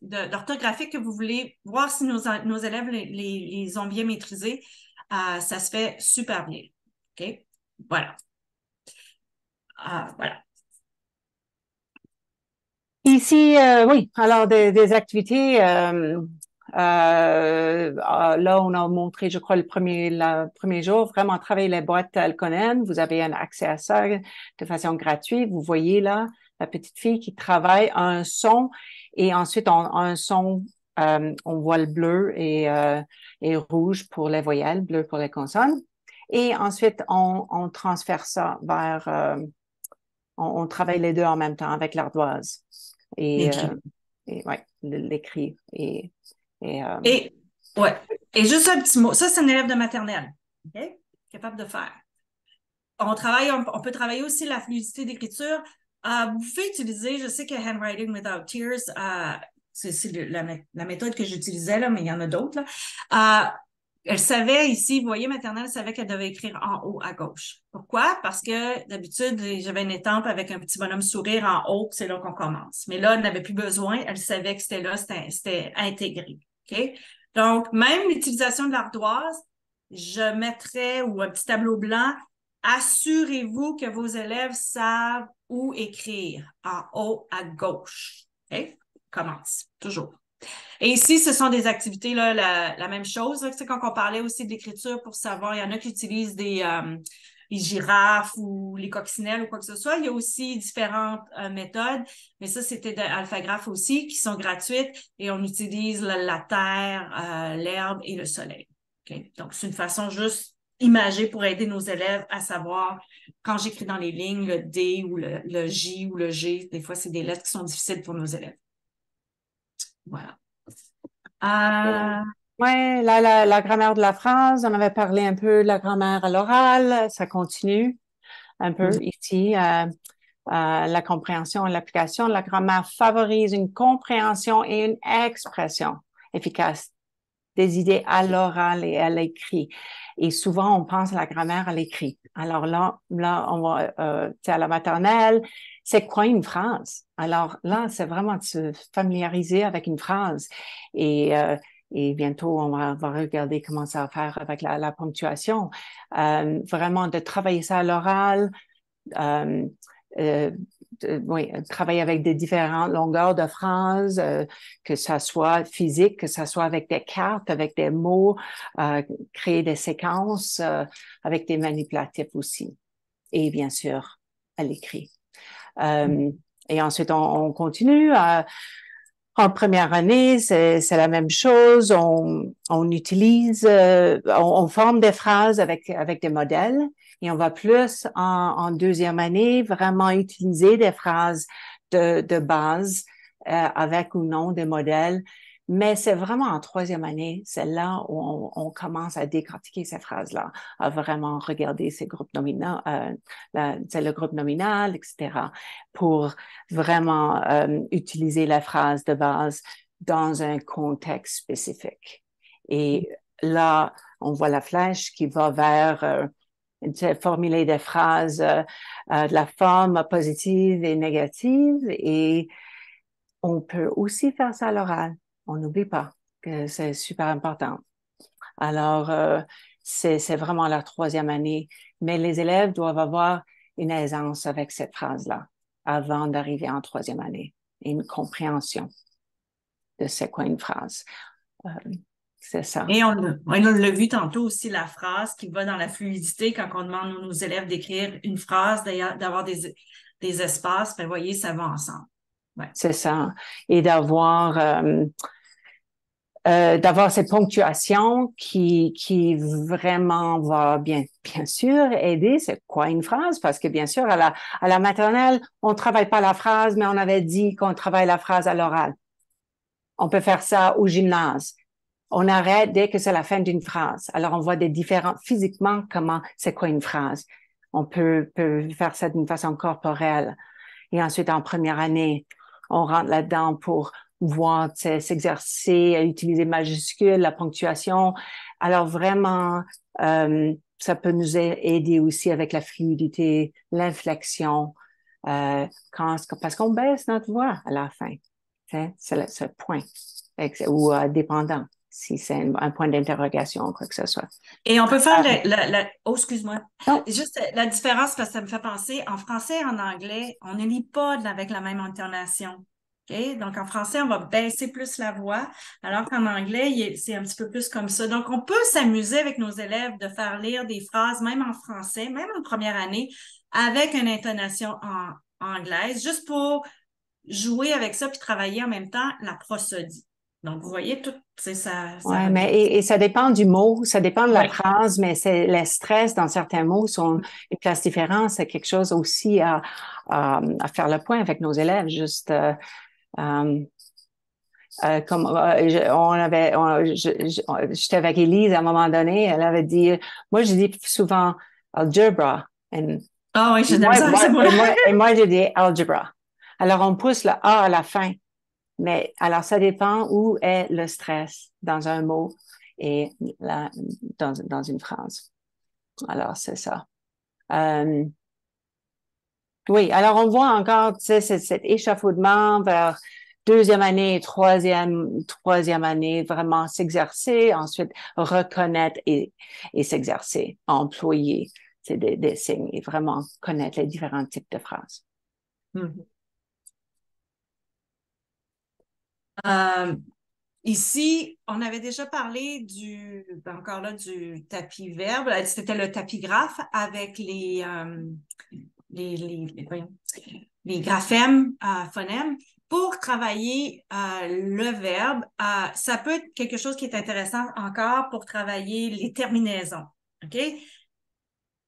d'orthographique que vous voulez voir si nos élèves les ont bien maîtrisées, ça se fait super bien. OK? Voilà. Voilà. Ici, oui, alors des activités, là, on a montré, je crois, le premier jour, vraiment travailler les boîtes Alconen. Vous avez un accès à ça de façon gratuite. Vous voyez là la petite fille qui travaille un son et ensuite un son, on voit le bleu et rouge pour les voyelles, bleu pour les consonnes. Et ensuite, on transfère ça vers, on travaille les deux en même temps avec l'ardoise et, L'écrit. ouais, l'écrit et Et, ouais. Et juste un petit mot. Ça, c'est un élève de maternelle. OK? Capable de faire. On peut travailler aussi la fluidité d'écriture. Vous pouvez utiliser, je sais que Handwriting Without Tears, c'est la méthode que j'utilisais, là, mais il y en a d'autres. Elle savait ici, vous voyez, maternelle, elle savait qu'elle devait écrire en haut à gauche. Pourquoi? Parce que d'habitude, j'avais une étampe avec un petit bonhomme sourire en haut, c'est là qu'on commence. Mais là, elle n'avait plus besoin, elle savait que c'était là, c'était intégré. OK? Donc, même l'utilisation de l'ardoise, je mettrais, ou un petit tableau blanc, assurez-vous que vos élèves savent où écrire, en haut à gauche. OK? Commence, toujours. Et ici, ce sont des activités, là, la même chose. C'est quand on parlait aussi de l'écriture pour savoir, il y en a qui utilisent les girafes ou les coccinelles ou quoi que ce soit. Il y a aussi différentes méthodes, mais ça, c'était d'Alphagraph aussi, qui sont gratuites et on utilise la terre, l'herbe et le soleil. Okay? Donc, c'est une façon juste imagée pour aider nos élèves à savoir quand j'écris dans les lignes le D ou le J ou le G. Des fois, c'est des lettres qui sont difficiles pour nos élèves. Voilà. ouais, la grammaire de la phrase, on avait parlé un peu de la grammaire à l'oral, ça continue un peu ici. La compréhension et l'application. La grammaire favorise une compréhension et une expression efficace des idées à l'oral et à l'écrit. Et souvent, on pense à la grammaire à l'écrit. Alors là, on va, à la maternelle, c'est quoi une phrase? Alors là, c'est vraiment de se familiariser avec une phrase. Et, euh, et bientôt, on va regarder comment ça va faire avec la ponctuation. Vraiment de travailler ça à l'oral, euh, euh, oui, travailler avec des différentes longueurs de phrases, que ça soit physique, que ça soit avec des cartes, avec des mots, créer des séquences, avec des manipulatifs aussi. Et bien sûr, à l'écrit. Et ensuite, on continue. En première année, c'est la même chose. On utilise, on forme des phrases avec des modèles et on va plus en deuxième année vraiment utiliser des phrases de base avec ou non des modèles. Mais c'est vraiment en troisième année, c'est là où on commence à décortiquer ces phrases-là, à vraiment regarder ces groupes nominaux, c'est le groupe nominal, etc., pour vraiment utiliser la phrase de base dans un contexte spécifique. Et là, on voit la flèche qui va vers formuler des phrases de la forme positive et négative. Et on peut aussi faire ça à l'oral. On n'oublie pas que c'est super important. Alors, c'est vraiment la troisième année, mais les élèves doivent avoir une aisance avec cette phrase-là avant d'arriver en troisième année et une compréhension de c'est quoi une phrase. Euh, c'est ça. Et on l'a vu tantôt aussi, la phrase qui va dans la fluidité quand on demande à nos élèves d'écrire une phrase, d'avoir des espaces, ben voyez, ça va ensemble. Ouais. C'est ça. Et d'avoir cette ponctuation qui vraiment va bien sûr aider. C'est quoi une phrase? Parce que bien sûr, à la maternelle, on travaille pas la phrase, mais on avait dit qu'on travaille la phrase à l'oral. On peut faire ça au gymnase. On arrête dès que c'est la fin d'une phrase. Alors, on voit des différents physiquement comment c'est quoi une phrase. On peut faire ça d'une façon corporelle. Et ensuite, en première année, on rentre là-dedans pour voir, s'exercer à utiliser majuscules, la ponctuation. Alors vraiment, ça peut nous aider aussi avec la fluidité, l'inflexion, parce qu'on baisse notre voix à la fin. C'est le point, ou dépendant. si c'est un point d'interrogation ou quoi que ce soit. Et on peut faire oh, excuse-moi. Non. Juste la différence, parce que ça me fait penser, en français et en anglais, on ne lit pas avec la même intonation. OK? Donc, en français, on va baisser plus la voix, alors qu'en anglais, c'est un petit peu plus comme ça. Donc, on peut s'amuser avec nos élèves de faire lire des phrases, même en français, même en première année, avec une intonation anglaise, juste pour jouer avec ça puis travailler en même temps la prosodie. Donc, vous voyez, tout, ça Ouais, revient. mais et ça dépend du mot, ça dépend de la Oui. phrase, mais c'est le stress dans certains mots sont une place différente. C'est quelque chose aussi à faire le point avec nos élèves. Juste comme j'étais avec Élise à un moment donné, elle avait dit, moi je dis souvent algebra, Ah oui, j'ai de la moi, misère avec moi, ce mot-là. et moi je dis algebra. Alors on pousse le A à la fin. Mais alors, ça dépend où est le stress dans un mot et dans une phrase. Alors, c'est ça. Oui, alors on voit encore, tu sais, cet échafaudement vers deuxième année, troisième année, vraiment s'exercer, ensuite reconnaître et s'exercer, employer des signes et vraiment connaître les différents types de phrases. Mm-hmm. Ici, on avait déjà parlé encore là, du tapis verbe. C'était le tapis graphe avec les graphèmes, phonèmes. Pour travailler le verbe, ça peut être quelque chose qui est intéressant encore pour travailler les terminaisons. OK?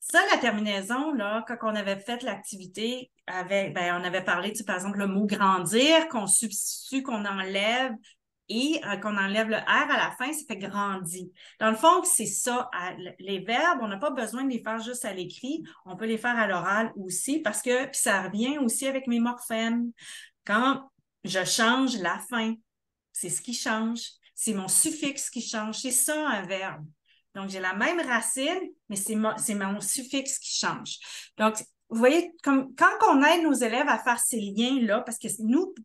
Ça, la terminaison, là, quand on avait fait l'activité on avait parlé, par exemple, le mot grandir, qu'on substitue, qu'on enlève et qu'on enlève le R à la fin, ça fait grandi. Dans le fond, c'est ça. Les verbes, on n'a pas besoin de les faire juste à l'écrit. On peut les faire à l'oral aussi parce que puis ça revient aussi avec mes morphèmes. Quand je change la fin, c'est ce qui change. C'est mon suffixe qui change. C'est ça, un verbe. Donc, j'ai la même racine, mais c'est mon suffixe qui change. Donc, vous voyez, comme quand on aide nos élèves à faire ces liens-là, parce que nous,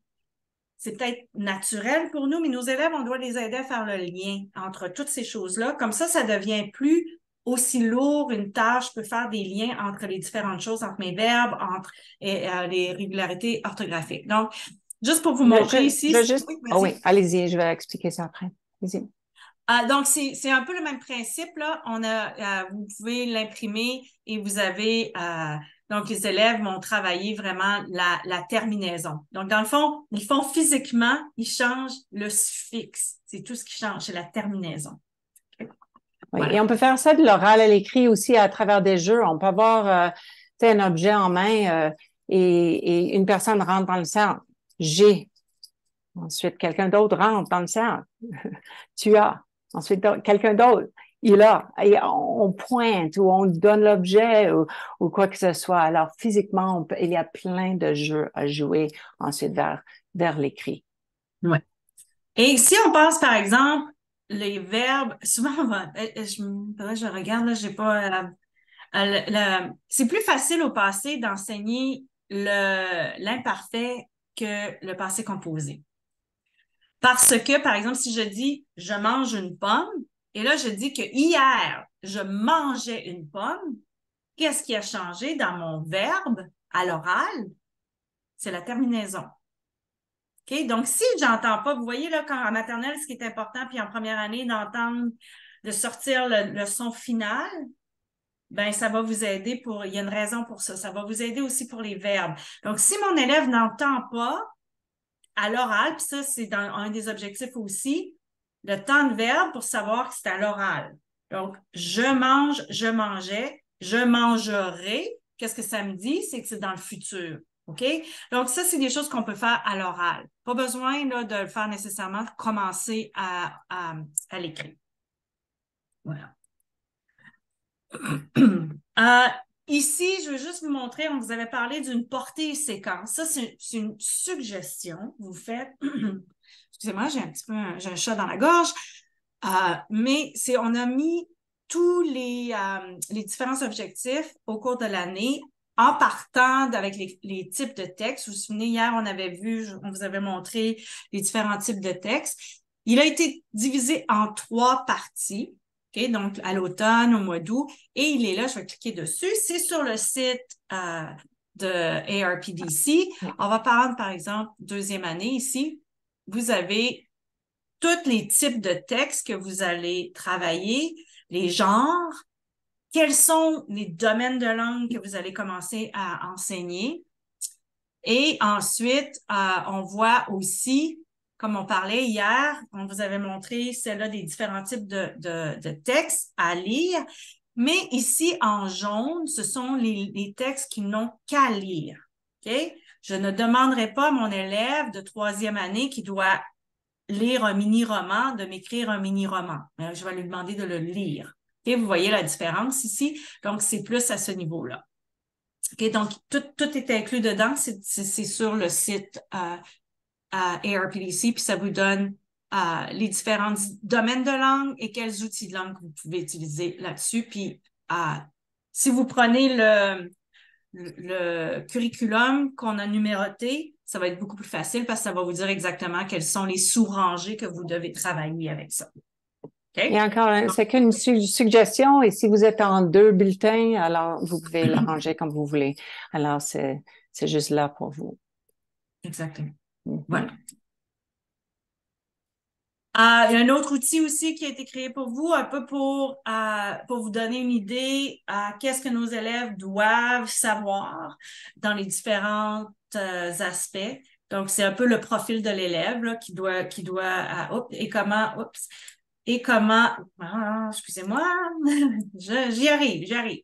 c'est peut-être naturel pour nous, mais nos élèves, on doit les aider à faire le lien entre toutes ces choses-là. Comme ça devient plus aussi lourd une tâche. Je peux faire des liens entre les différentes choses, entre mes verbes, entre les régularités orthographiques. Donc, juste pour vous montrer ici. Oui, oh oui, allez-y, je vais expliquer ça après. Allez-y. Donc, c'est un peu le même principe, là. Vous pouvez l'imprimer et vous avez, donc les élèves vont travailler vraiment la terminaison. Donc, dans le fond, ils font physiquement, ils changent le suffixe. C'est tout ce qui change, c'est la terminaison. Oui, Voilà. et on peut faire ça de l'oral à l'écrit aussi à travers des jeux. On peut avoir un objet en main et une personne rentre dans le centre. J'ai. Ensuite, quelqu'un d'autre rentre dans le centre. Tu as. Ensuite, quelqu'un d'autre, il a. Et on pointe ou on donne l'objet ou quoi que ce soit. Alors, physiquement, il y a plein de jeux à jouer ensuite vers l'écrit. Ouais. Et si on passe, par exemple, les verbes, souvent, je regarde, là, j'ai pas... c'est plus facile au passé d'enseigner l'imparfait que le passé composé. Parce que, par exemple, si je dis je mange une pomme, et là je dis que hier, je mangeais une pomme, qu'est-ce qui a changé dans mon verbe à l'oral? C'est la terminaison. OK? Donc, si j'entends pas, vous voyez là, quand en maternelle, ce qui est important, puis en première année, de sortir le son final, ben ça va vous aider il y a une raison pour ça. Ça va vous aider aussi pour les verbes. Donc, si mon élève n'entend pas à l'oral, puis ça, c'est dans un des objectifs aussi, le temps de verbe pour savoir que c'est à l'oral. Donc, je mange, je mangeais, je mangerai. Qu'est-ce que ça me dit? C'est que c'est dans le futur. OK? Donc, ça, c'est des choses qu'on peut faire à l'oral. Pas besoin là, de le faire nécessairement commencer à l'écrit. Voilà. Ici, je veux juste vous montrer, on vous avait parlé d'une portée séquence. Ça, c'est une suggestion. Vous faites, excusez-moi, j'ai un chat dans la gorge, mais on a mis tous les différents objectifs au cours de l'année en partant avec les types de textes. Vous vous souvenez, hier, on vous avait montré les différents types de textes. Il a été divisé en 3 parties. Okay? Donc, à l'automne, au mois d'août. Et il est là, je vais cliquer dessus. C'est sur le site de ARPDC. On va prendre, par exemple, 2e année ici. Vous avez tous les types de textes que vous allez travailler, les genres, quels sont les domaines de langue que vous allez commencer à enseigner. Et ensuite, on voit aussi, comme on parlait hier, on vous avait montré celle-là des différents types de textes à lire. Mais ici, en jaune, ce sont les textes qui n'ont qu'à lire. OK? Je ne demanderai pas à mon élève de 3e année qui doit lire un mini-roman, de m'écrire un mini-roman. Je vais lui demander de le lire. Okay? Vous voyez la différence ici? Donc, c'est plus à ce niveau-là. Okay? Donc, tout est inclus dedans. C'est sur le site ARPDC, puis ça vous donne les différents domaines de langue et quels outils de langue que vous pouvez utiliser là-dessus. Puis, si vous prenez le curriculum qu'on a numéroté, ça va être beaucoup plus facile parce que ça va vous dire exactement quelles sont les sous-rangées que vous devez travailler avec ça. Okay? Et encore, c'est qu'une suggestion. Et si vous êtes en 2 bulletins, alors vous pouvez l'arranger comme vous voulez. Alors, c'est juste là pour vous. Exactement. Voilà. Il y a un autre outil aussi qui a été créé pour vous, un peu pour vous donner une idée à qu'est-ce que nos élèves doivent savoir dans les différents aspects. Donc, c'est un peu le profil de l'élève là, qui doit excusez-moi, j'y arrive.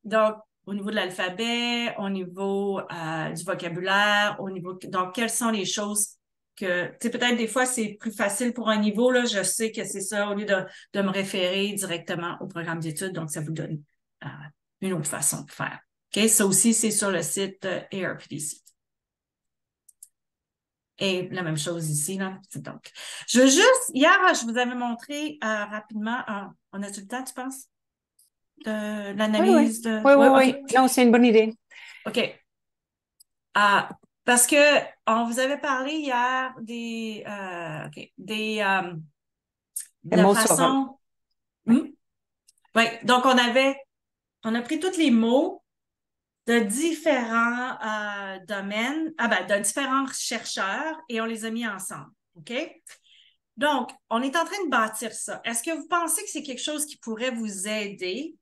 Donc, au niveau de l'alphabet, au niveau du vocabulaire, donc, quelles sont les choses que, tu sais, peut-être des fois, c'est plus facile pour un niveau, là, je sais que c'est ça, au lieu de me référer directement au programme d'études, donc ça vous donne une autre façon de faire. OK? Ça aussi, c'est sur le site ARPDC. Et la même chose ici, là. Donc, hier, je vous avais montré rapidement, on a-tu le temps, tu penses? De l'analyse Oui. de... Oui. Okay. Non, c'est une bonne idée. OK. Parce que on vous avait parlé hier de la façon. Oui. Donc on a pris tous les mots de différents domaines, de différents chercheurs et on les a mis ensemble. OK? Donc, on est en train de bâtir ça. Est-ce que vous pensez que c'est quelque chose qui pourrait vous aider?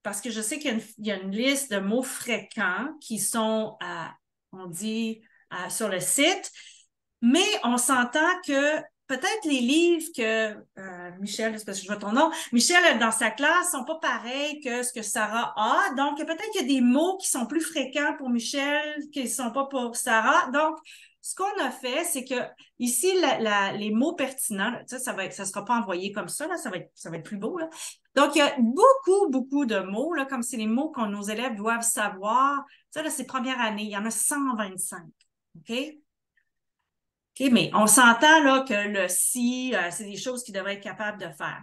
Parce que je sais qu'il y a une liste de mots fréquents qui sont, on dit, sur le site, mais on s'entend que peut-être les livres que Michel, c'est parce que je vois ton nom, Michel dans sa classe sont pas pareils que ce que Sarah a. Donc, peut-être qu'il y a des mots qui sont plus fréquents pour Michel qui ne sont pas pour Sarah. Donc, ce qu'on a fait, c'est que ici, les mots pertinents, ça sera pas envoyé comme ça, là, ça va être plus beau, là. Donc, il y a beaucoup de mots, là, comme c'est les mots que nos élèves doivent savoir. Ça, là, c'est première année. Il y en a 125. OK? OK, mais on s'entend, là, que le si, c'est des choses qu'ils devraient être capables de faire.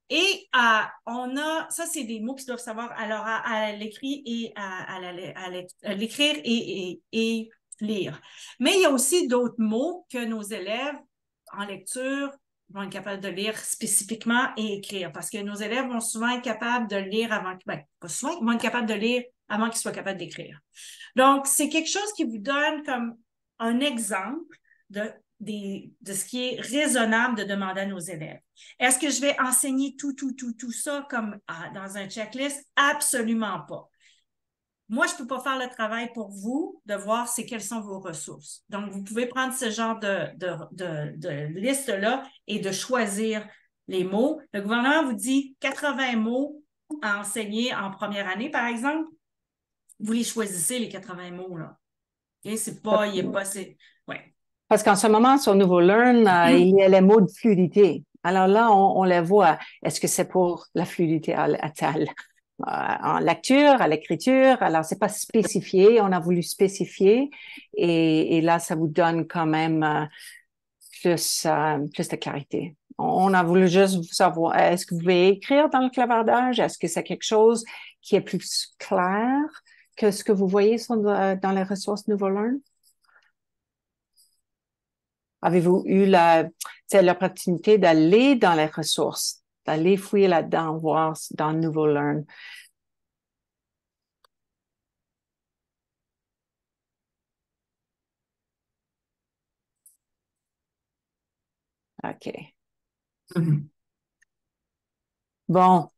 Et ça, c'est des mots qu'ils doivent savoir à l'écrit et à l'écrire et lire. Mais il y a aussi d'autres mots que nos élèves en lecture vont être capables de lire spécifiquement et écrire. Parce que nos élèves vont souvent être capables de lire pas souvent, ils vont être capables de lire avant qu'ils soient capables d'écrire. Donc, c'est quelque chose qui vous donne comme un exemple de ce qui est raisonnable de demander à nos élèves. Est-ce que je vais enseigner tout ça comme dans un checklist? Absolument pas. Moi, je ne peux pas faire le travail pour vous de voir quelles sont vos ressources. Donc, vous pouvez prendre ce genre de liste-là et de choisir les mots. Le gouvernement vous dit 80 mots à enseigner en première année, par exemple. Vous les choisissez, les 80 mots, là. Okay? Ouais. Parce qu'en ce moment, sur Nouveau Learn, il y a les mots de fluidité. Alors là, on les voit. Est-ce que c'est pour la fluidité en lecture, à l'écriture? Alors, c'est pas spécifié. On a voulu spécifier. Et là, ça vous donne quand même plus de clarité. On a voulu juste savoir, est-ce que vous pouvez écrire dans le clavardage? Est-ce que c'est quelque chose qui est plus clair que ce que vous voyez dans les ressources Nouveau Learn? avez-vous eu l'opportunité d'aller dans les ressources, d'aller fouiller là-dedans, voir dans Nouveau Learn? OK. Bon,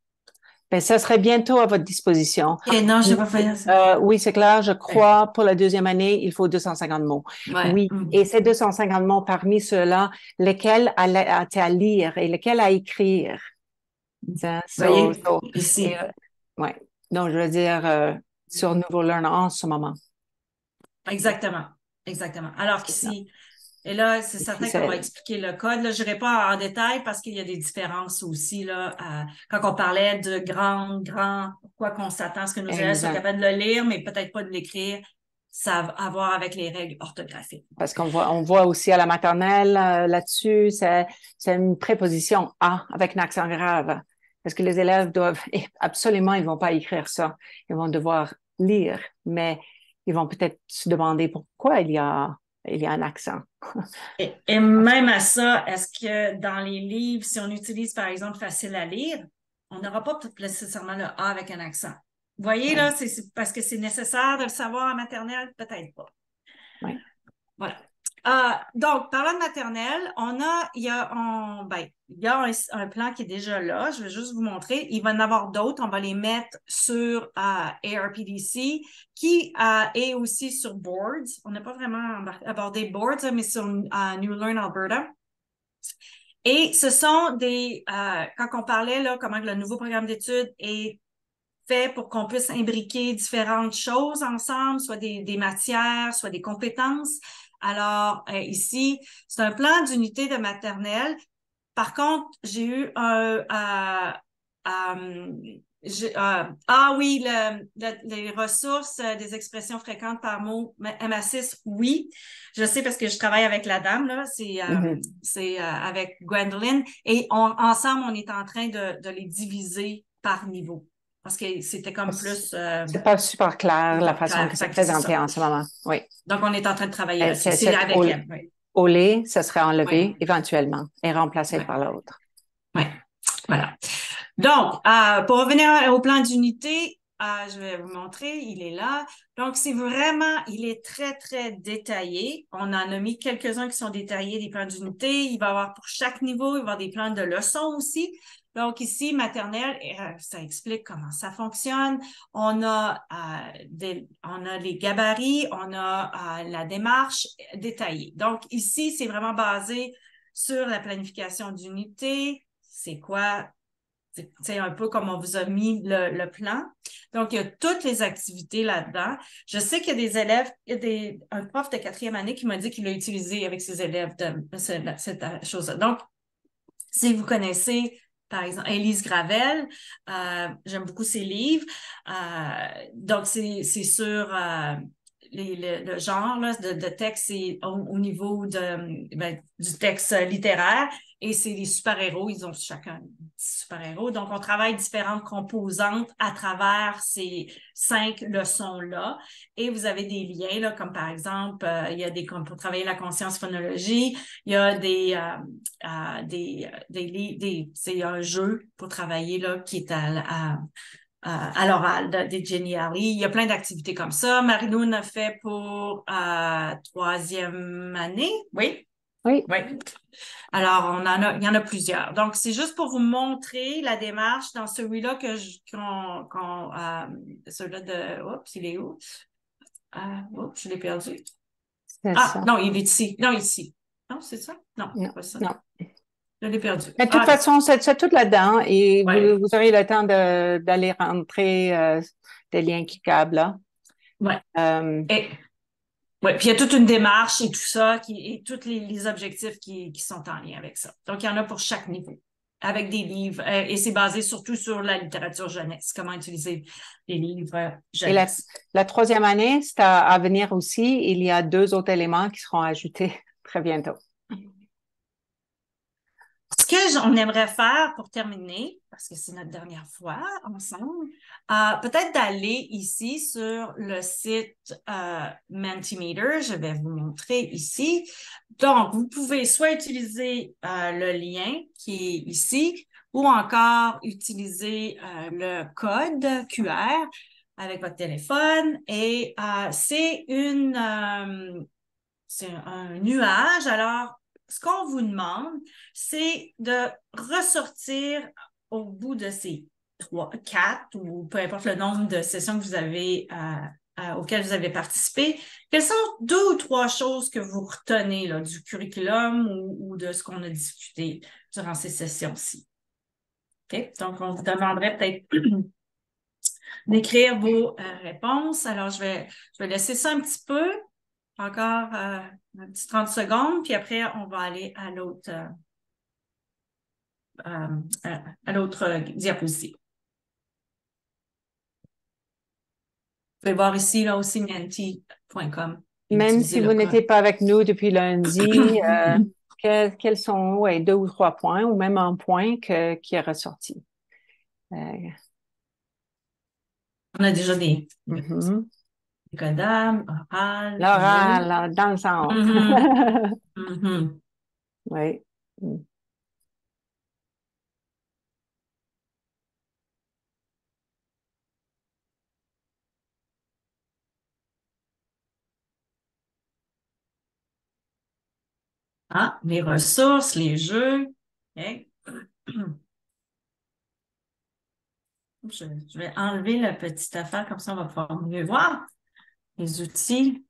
ben, ça serait bientôt à votre disposition. Et non, je vais pas faire ça. Oui, c'est clair, je crois, pour la deuxième année, il faut 250 mots. Ouais. Oui, et ces 250 mots, parmi ceux-là, lesquels à lire et lesquels à écrire? Hein, Voyez, ici. ouais. Donc, je veux dire, sur Nouveau Learn en ce moment. Exactement. Exactement. Alors qu'ici, et là, c'est certain qu'on va expliquer le code. Là, je n'irai pas en détail parce qu'il y a des différences aussi. Là, quand on parlait de grand, quoi qu'on s'attend à ce que nos élèves soient capables de le lire, mais peut-être pas de l'écrire, ça a à voir avec les règles orthographiques. Parce qu'on voit aussi à la maternelle là-dessus, c'est une préposition A avec un accent grave. Parce que les élèves doivent, absolument, ils vont pas écrire ça. Ils vont devoir lire, mais ils vont peut-être se demander pourquoi il y a un accent. Et même à ça, est-ce que dans les livres, si on utilise par exemple facile à lire, on n'aura pas nécessairement le A avec un accent. Vous voyez, là, c'est parce que c'est nécessaire de le savoir en maternelle, peut-être pas. Oui. Voilà. Donc, parlant de maternelle, il y a un plan qui est déjà là. Je vais juste vous montrer. Il va y en avoir d'autres. On va les mettre sur ARPDC, qui est aussi sur Boards. On n'a pas vraiment abordé Boards, mais sur New Learn Alberta. Et ce sont quand on parlait là, comment le nouveau programme d'études est fait pour qu'on puisse imbriquer différentes choses ensemble, soit des matières, soit des compétences. Alors, ici, c'est un plan d'unité de maternelle. Par contre, j'ai eu oui, les ressources des expressions fréquentes par mot, MA6, oui. Je sais parce que je travaille avec la dame, là, c'est avec Gwendoline, et ensemble, on est en train de les diviser par niveau. Parce que c'était comme plus... c'est pas super clair la façon que c'est présenté en ce moment. Oui. Donc, on est en train de travailler là-dessus. C'est avec elle. Oui. Au lait, ça serait enlevé éventuellement et remplacé par l'autre. Oui, voilà. Donc, pour revenir au plan d'unité, je vais vous montrer, il est là. Donc, il est très, très détaillé. On en a mis quelques-uns qui sont détaillés, des plans d'unité. Il va y avoir pour chaque niveau, il va y avoir des plans de leçons aussi. Donc, ici, maternelle, ça explique comment ça fonctionne. On a les gabarits, on a la démarche détaillée. Donc, ici, c'est vraiment basé sur la planification d'unité. C'est quoi? C'est un peu comme on vous a mis le plan. Donc, il y a toutes les activités là-dedans. Je sais qu'il y a des élèves, un prof de 4e année qui m'a dit qu'il l'a utilisé avec ses élèves cette chose-là. Donc, si vous connaissez, par exemple, Élise Gravel, j'aime beaucoup ses livres. Donc, c'est sur le genre là, de texte, c'est au niveau du texte littéraire. Et c'est les super-héros, ils ont chacun des super-héros. Donc, on travaille différentes composantes à travers ces 5 leçons-là. Et vous avez des liens, là, comme par exemple, il y a pour travailler la conscience phonologie, il y a c'est un jeu pour travailler, là, qui est à l'oral des Jenny Ali. Il y a plein d'activités comme ça. Marie-Lou a fait pour 3e année. Oui? Oui. Oui. Alors, il y en a plusieurs. Donc, c'est juste pour vous montrer la démarche dans celui-là celui-là de, oups, il est où? Oups, je l'ai perdu. Ça. Non, il est ici. Non, ici. Non, c'est ça? Non, non, pas ça. Non. Je l'ai perdu. Mais de toute façon, c'est tout là-dedans et vous aurez le temps d'aller rentrer des liens cliquables là. Oui. Puis il y a toute une démarche et tout ça, et tous les objectifs qui sont en lien avec ça. Donc, il y en a pour chaque niveau, avec des livres, et c'est basé surtout sur la littérature jeunesse, comment utiliser les livres jeunesse. Et la 3e année, c'est à venir aussi. Il y a 2 autres éléments qui seront ajoutés très bientôt. Ce que on aimerait faire pour terminer, parce que c'est notre dernière fois ensemble, peut-être d'aller ici sur le site Mentimeter. Je vais vous montrer ici. Donc, vous pouvez soit utiliser le lien qui est ici ou encore utiliser le code QR avec votre téléphone. Et c'est un nuage. Alors, ce qu'on vous demande, c'est de ressortir au bout de ces 3, 4 ou peu importe le nombre de sessions que vous avez auxquelles vous avez participé. Quelles sont 2 ou 3 choses que vous retenez là, du curriculum ou de ce qu'on a discuté durant ces sessions-ci? OK? Donc, on vous demanderait peut-être d'écrire vos réponses. Alors, je vais laisser ça un petit peu, encore un petit 30 secondes, puis après, on va aller à l'autre diapositive. Vous pouvez voir ici, là aussi, menti.com. Même si vous n'étiez pas avec nous depuis lundi, quels sont 2 ou 3 points, ou même un point qui est ressorti? On a déjà des Mhm. codames, oral, L'oral, dans le centre. Mhm. Mhm. Oui. Les ressources, les jeux. OK. Je vais enlever la petite affaire, comme ça on va pouvoir mieux voir les outils.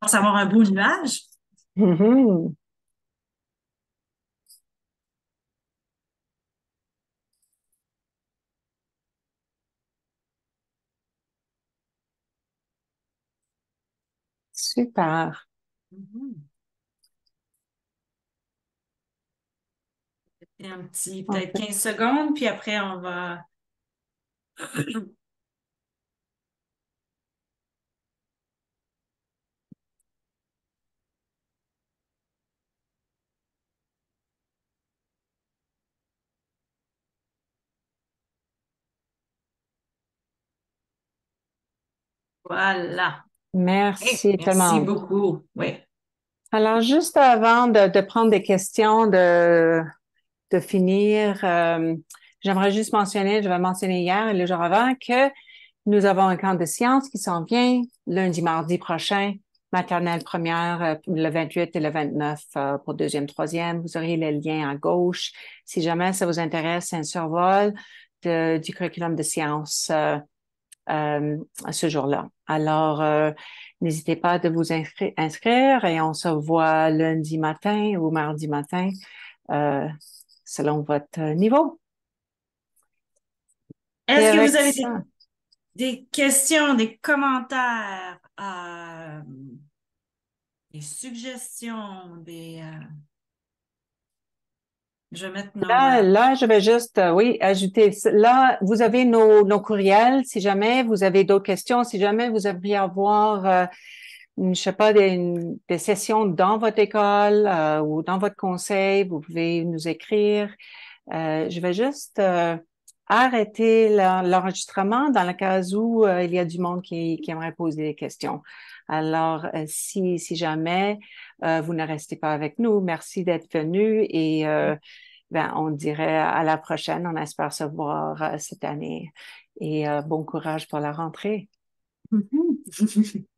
On va avoir un beau nuage. Mhm. Super. Mhm. Et un petit, peut-être Ok. 15 secondes, puis après, on va. Voilà. Merci Merci tellement. beaucoup. Oui. Alors, juste avant de prendre des questions, de finir, j'aimerais juste mentionner, je vais mentionner hier et le jour avant, que nous avons un camp de sciences qui s'en vient lundi, mardi prochain, maternelle première, le 28 et le 29 pour deuxième, troisième. Vous aurez les liens à gauche. Si jamais ça vous intéresse, c'est un survol du curriculum de sciences ce jour-là. Alors, n'hésitez pas de vous inscrire et on se voit lundi matin ou mardi matin euh, selon votre niveau. Et Est-ce que vous avec avez ça, des questions, des commentaires, des suggestions, je vais mettre là, je vais juste, oui, ajouter. Là, vous avez nos courriels. Si jamais vous avez d'autres questions, si jamais vous aimeriez avoir, je sais pas, des sessions dans votre école ou dans votre conseil, vous pouvez nous écrire. Je vais juste arrêter l'enregistrement dans le cas où il y a du monde qui aimerait poser des questions. Alors, si jamais vous ne restez pas avec nous, merci d'être venu et on dirait à la prochaine. On espère se voir cette année et bon courage pour la rentrée. Mhm.